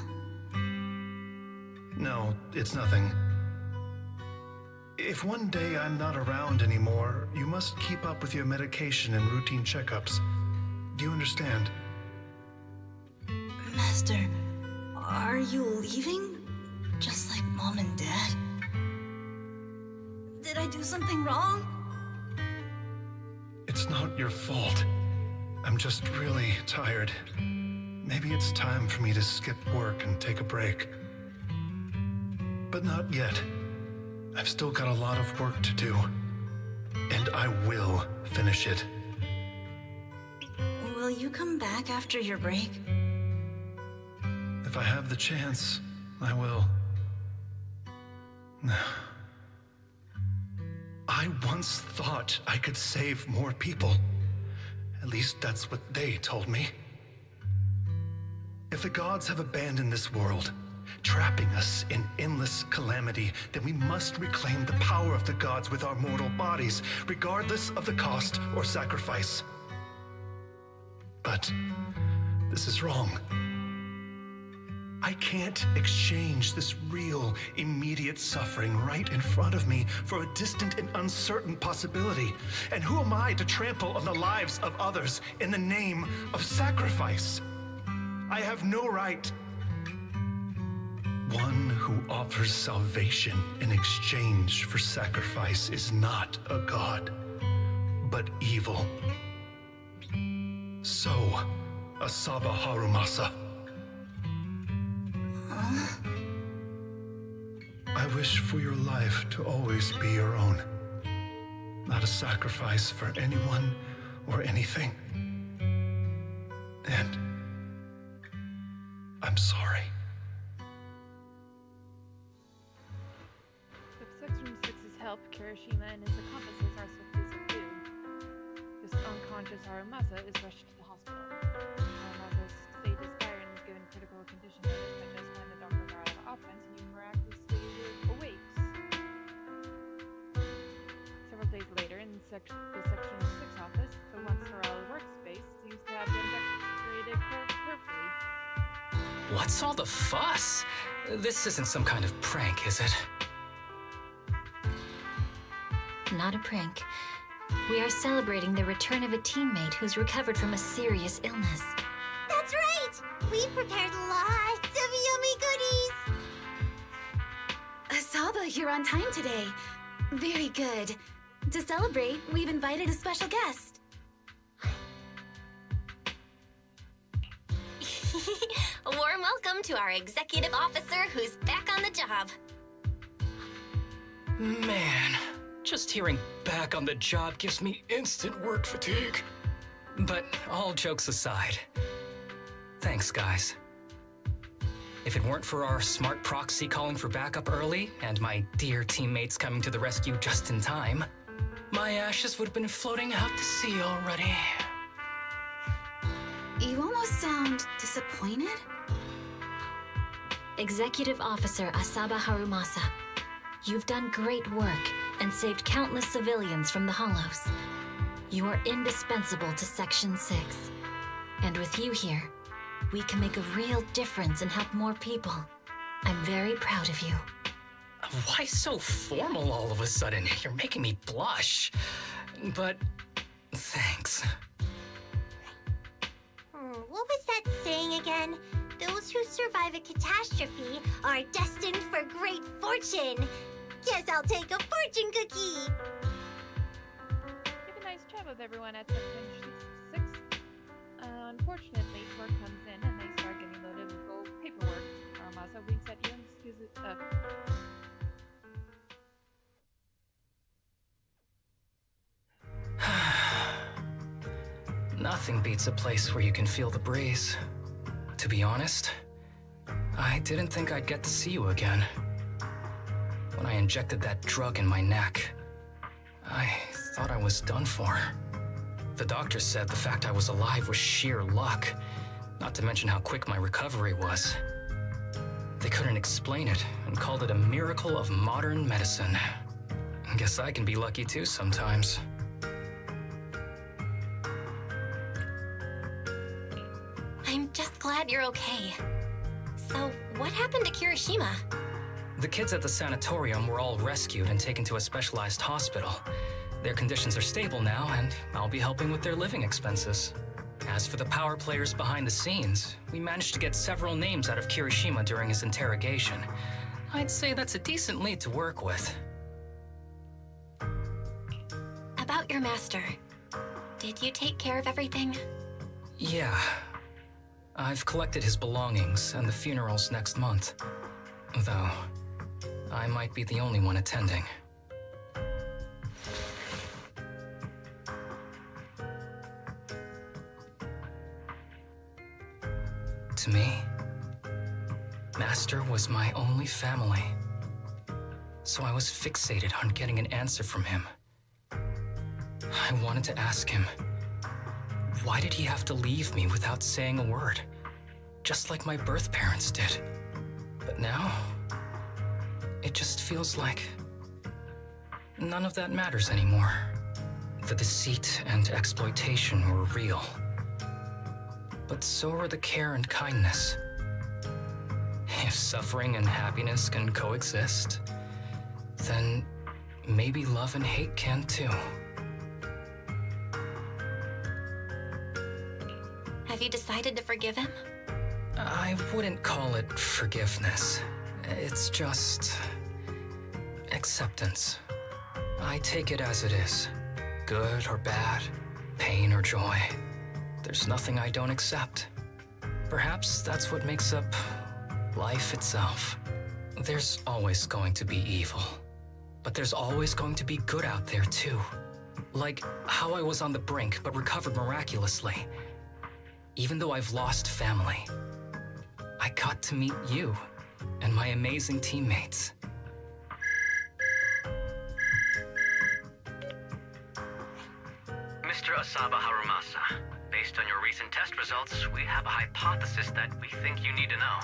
No, it's nothing. If one day I'm not around anymore, you must keep up with your medication and routine checkups. Do you understand? Master, are you leaving? Just like Mom and Dad? Did I do something wrong? It's not your fault. I'm just really tired. Maybe it's time for me to skip work and take a break. But not yet. I've still got a lot of work to do. And I will finish it. Will you come back after your break? If I have the chance, I will. I once thought I could save more people. At least that's what they told me. If the gods have abandoned this world, trapping us in endless calamity, then we must reclaim the power of the gods with our mortal bodies, regardless of the cost or sacrifice. But this is wrong. I can't exchange this real, immediate suffering right in front of me for a distant and uncertain possibility. And who am I to trample on the lives of others in the name of sacrifice? I have no right. One who offers salvation in exchange for sacrifice is not a god, but evil. So, Asaba Harumasa. I wish for your life to always be your own. Not a sacrifice for anyone or anything. And I'm sorry. With Section 6's help, Kirishima and his accomplices are swiftly subdued. This unconscious Harumasa is rushed to the hospital. Harumasa's state is dire and is given critical condition notice, but just when the doctors are out of offense, he miraculously awakes. Several days later, in the Section 6 office, the once sterile workspace seems to have been decorated carefully. What's all the fuss? This isn't some kind of prank, is it? Not a prank. We are celebrating the return of a teammate who's recovered from a serious illness. That's right! We've prepared lots of yummy goodies! Asaba, you're on time today. Very good. To celebrate, we've invited a special guest. Warm welcome to our executive officer who's back on the job. Man, just hearing back on the job gives me instant work fatigue. But all jokes aside, thanks, guys. If it weren't for our smart proxy calling for backup early and my dear teammates coming to the rescue just in time, my ashes would have been floating out to sea already. You almost sound disappointed. Executive Officer Asaba Harumasa, you've done great work and saved countless civilians from the Hollows. You are indispensable to Section 6. And with you here, we can make a real difference and help more people. I'm very proud of you. Why so formal all of a sudden? You're making me blush. But thanks. What was that saying again? Those who survive a catastrophe are destined for great fortune. Guess I'll take a fortune cookie. Give a nice job of everyone at Section 6. Unfortunately, work comes in and they start getting loaded with gold paperwork. Also, we set you an excuse. Nothing beats a place where you can feel the breeze. To be honest, I didn't think I'd get to see you again. When I injected that drug in my neck, I thought I was done for. The doctor said the fact I was alive was sheer luck, not to mention how quick my recovery was. They couldn't explain it and called it a miracle of modern medicine. I guess I can be lucky too sometimes. I'm just glad you're okay. So, what happened to Kirishima? The kids at the sanatorium were all rescued and taken to a specialized hospital. Their conditions are stable now, and I'll be helping with their living expenses. As for the power players behind the scenes, we managed to get several names out of Kirishima during his interrogation. I'd say that's a decent lead to work with. About your master. Did you take care of everything? Yeah. I've collected his belongings, and the funeral's next month. Though, I might be the only one attending. To me, Master was my only family. So I was fixated on getting an answer from him. I wanted to ask him, why did he have to leave me without saying a word? Just like my birth parents did. But now, it just feels like none of that matters anymore. The deceit and exploitation were real. But so are the care and kindness. If suffering and happiness can coexist, then maybe love and hate can too. Have you decided to forgive him? I wouldn't call it forgiveness. It's just acceptance. I take it as it is. Good or bad, pain or joy. There's nothing I don't accept. Perhaps that's what makes up life itself. There's always going to be evil. But there's always going to be good out there too. Like how I was on the brink but recovered miraculously. Even though I've lost family, I got to meet you and my amazing teammates. Mr. Asaba Harumasa, based on your recent test results, we have a hypothesis that we think you need to know.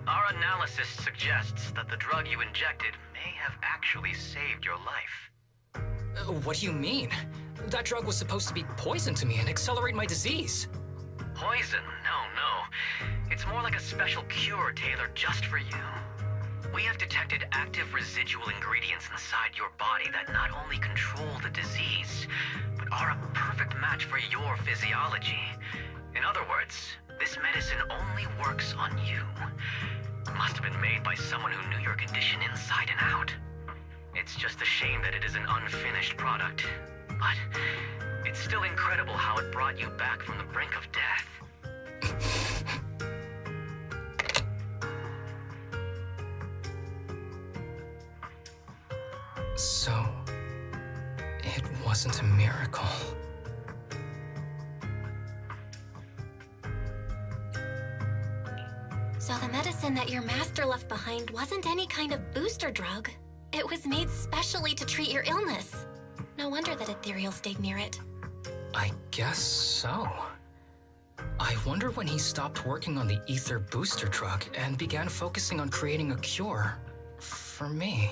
Our analysis suggests that the drug you injected may have actually saved your life. What do you mean? That drug was supposed to be poison to me and accelerate my disease. Poison? No. It's more like a special cure tailored just for you. We have detected active residual ingredients inside your body that not only control the disease, but are a perfect match for your physiology. In other words, this medicine only works on you. It must have been made by someone who knew your condition inside and out. It It's just a shame that it is an unfinished product. But it's still incredible how it brought you back from the brink of death. So, it wasn't a miracle. So the medicine that your master left behind wasn't any kind of booster drug. It was made specially to treat your illness. No wonder that Ethereal stayed near it. I guess so. I wonder when he stopped working on the ether booster drug and began focusing on creating a cure for me.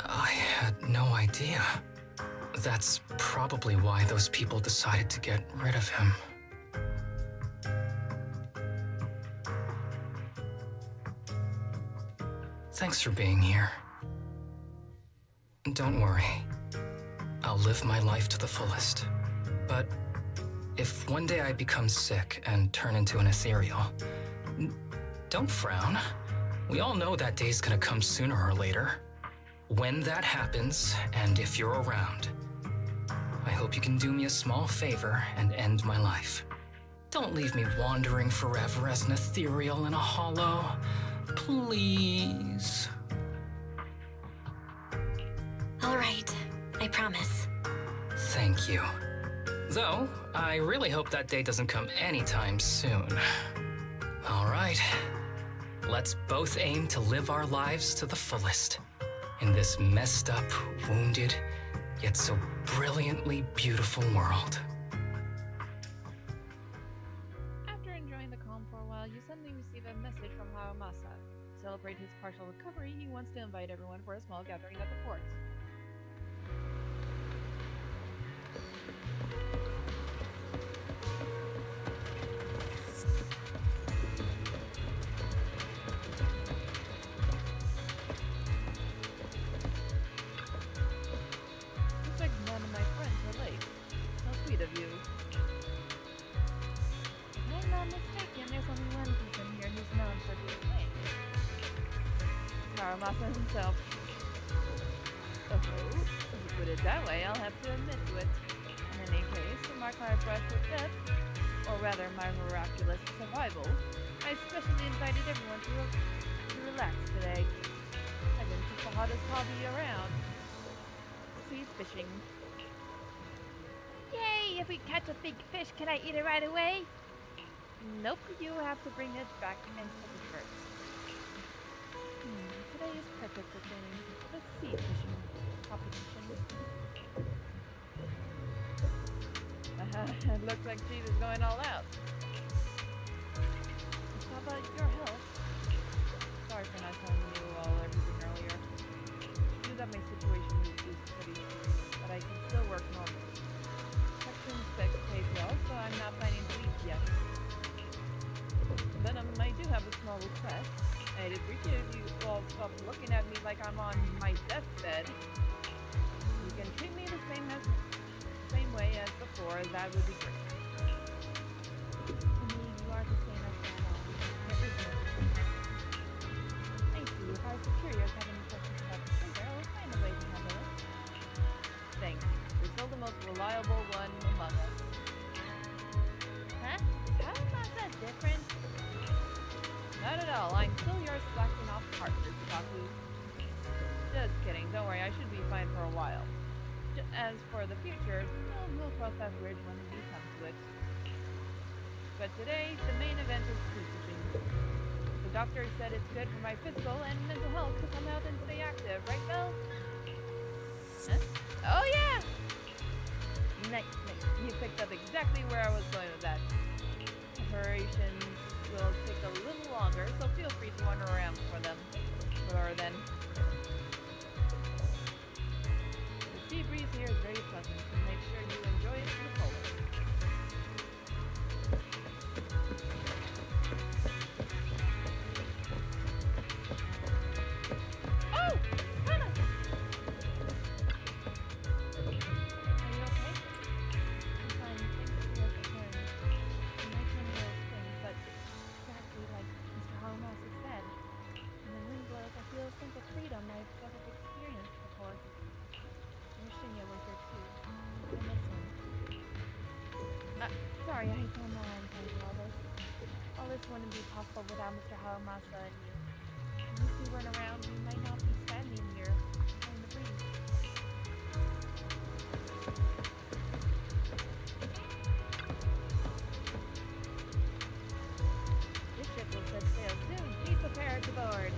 I had no idea. That's probably why those people decided to get rid of him. Thanks for being here. Don't worry. I'll live my life to the fullest. But if one day I become sick and turn into an ethereal, don't frown. We all know that day's gonna come sooner or later. When that happens, and if you're around, I hope you can do me a small favor and end my life. Don't leave me wandering forever as an ethereal in a hollow. Please. All right, I promise. Thank you. Though, I really hope that day doesn't come anytime soon. All right. Let's both aim to live our lives to the fullest in this messed up, wounded, yet so brilliantly beautiful world. After enjoying the calm for a while, you suddenly receive a message from Haramasa. To celebrate his partial recovery, he wants to invite everyone for a small gathering at the port. Looks like none of my friends are late. How sweet of you. If I'm not mistaken, there's only one person here who's known for being late. Haramasa himself. Oh, if you put it that way, I'll have to admit to it. In any case, to mark my brush with death, or rather my miraculous survival, I specially invited everyone to relax today. I've been the hottest hobby around. Sea fishing. Yay! If we catch a big fish, can I eat it right away? Nope, you have to bring it back and cook it first. Today is perfect for training the sea fishing competition. It looks like Steve is going all out. How about your health? Sorry for not telling you all everything earlier. Knew that my situation is pretty, but I can still work normally. Section 6 pays well, so I'm not planning to leave yet. Then I do have a small request. I'd appreciate if you all stop looking at me like I'm on my deathbed. You can treat me the same way as before, that would be great. To me, you are the same as my mom. There is no difference. Thank you. If I was curious, have any questions about the figure, I will find a way to handle it. Thanks. You're still the most reliable one among us. Huh? How is that different? Not at all. I'm still your slacking off partner, Taku. Just kidding. Don't worry. I should be fine for a while. As for the future, we'll cross that bridge when we come to it. But today, the main event is sea fishing. The doctor said it's good for my physical and mental health to come out and stay active, right, Belle? Huh? Oh, yeah! Nice. You picked up exactly where I was going with that. Preparations will take a little longer, so feel free to wander around for them. Then. The sea breeze here is very pleasant, so make sure you enjoy it to the fullest. Oh! Hannah! Are you okay? I'm fine, thanks for your concern. It might be one of those things, but exactly like Mr. Haramasa said, when the wind blows, I feel a sense of freedom I've never experienced before. sorry, I don't know I'm telling you all this. All this wouldn't be possible without Mr. Haramasa and you. If we weren't around, we might not be standing here trying to breathe. This ship will set sail soon. Please prepare to board.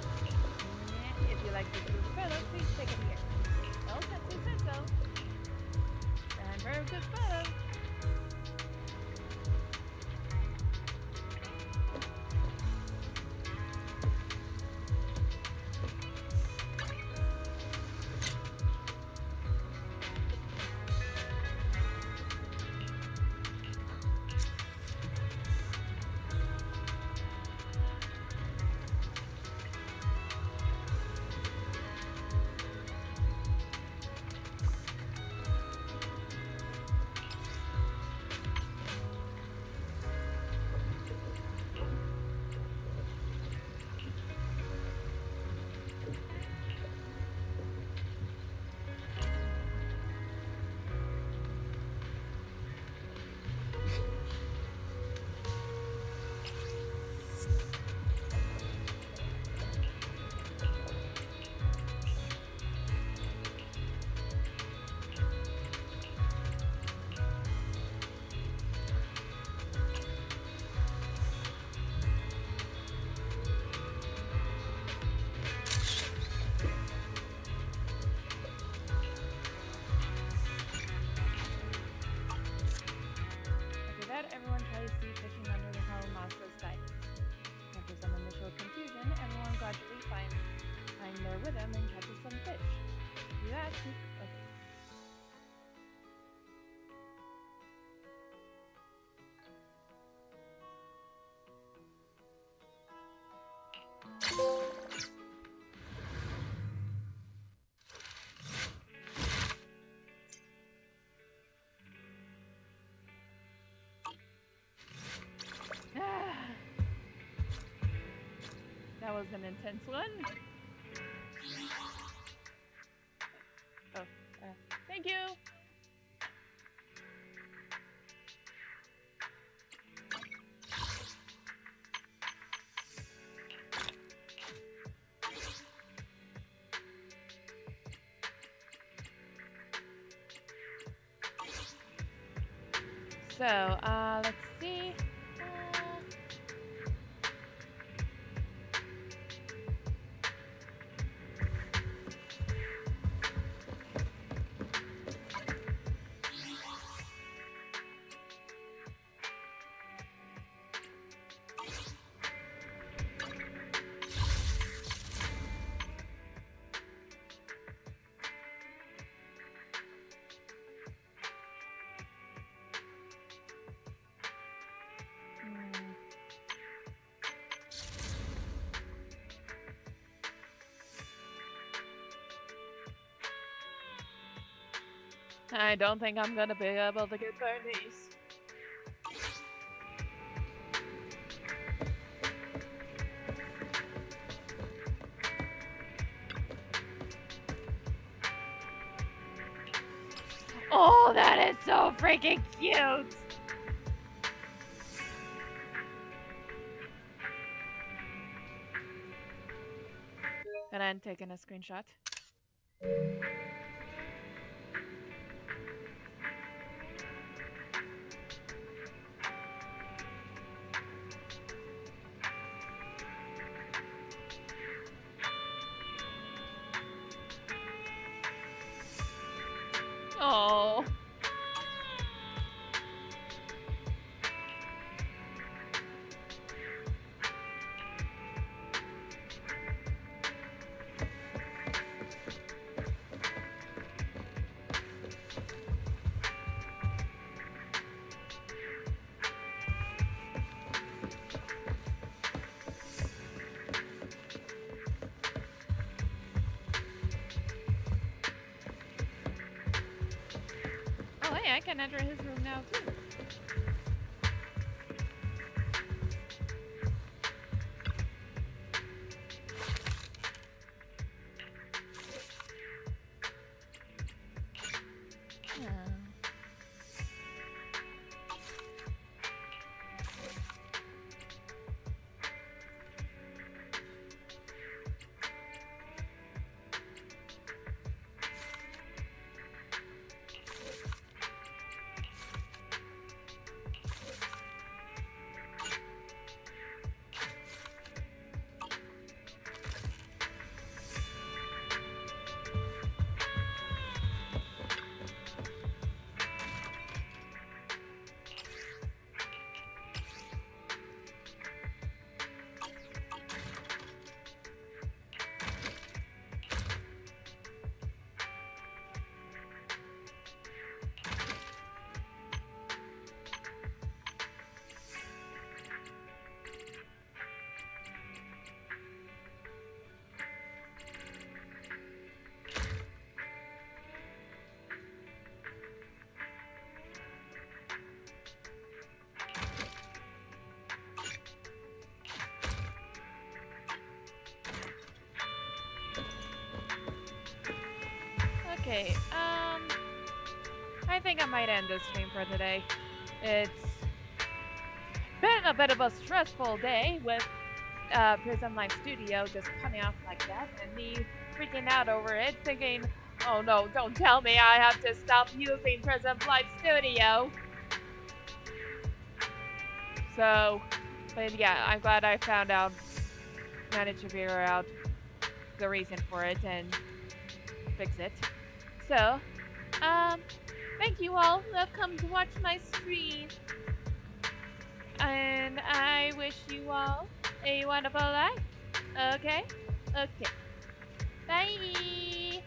If you like this group of photos, please take them here. Well, since you said so. And for a good photo. Everyone tries sea fishing under the Haramasa's guidance. After some initial confusion, everyone gradually finds their rhythm and catches some fish. Do that too. Okay. That was an intense one. Oh, thank you. So, let's see. I don't think I'm gonna be able to get Bernice. Oh, that is so freaking cute! And I'm taking a screenshot. Oh. Oh, hey, I can enter his room now, too. Okay, I think I might end this stream for today. It's been a bit of a stressful day with Prism Life Studio just coming off like that, and me freaking out over it, thinking, oh no, don't tell me I have to stop using Prism Life Studio. So, but yeah, I'm glad I managed to figure out the reason for it and fix it. So, thank you all who have come to watch my stream. And I wish you all a wonderful life. Okay? Okay. Bye!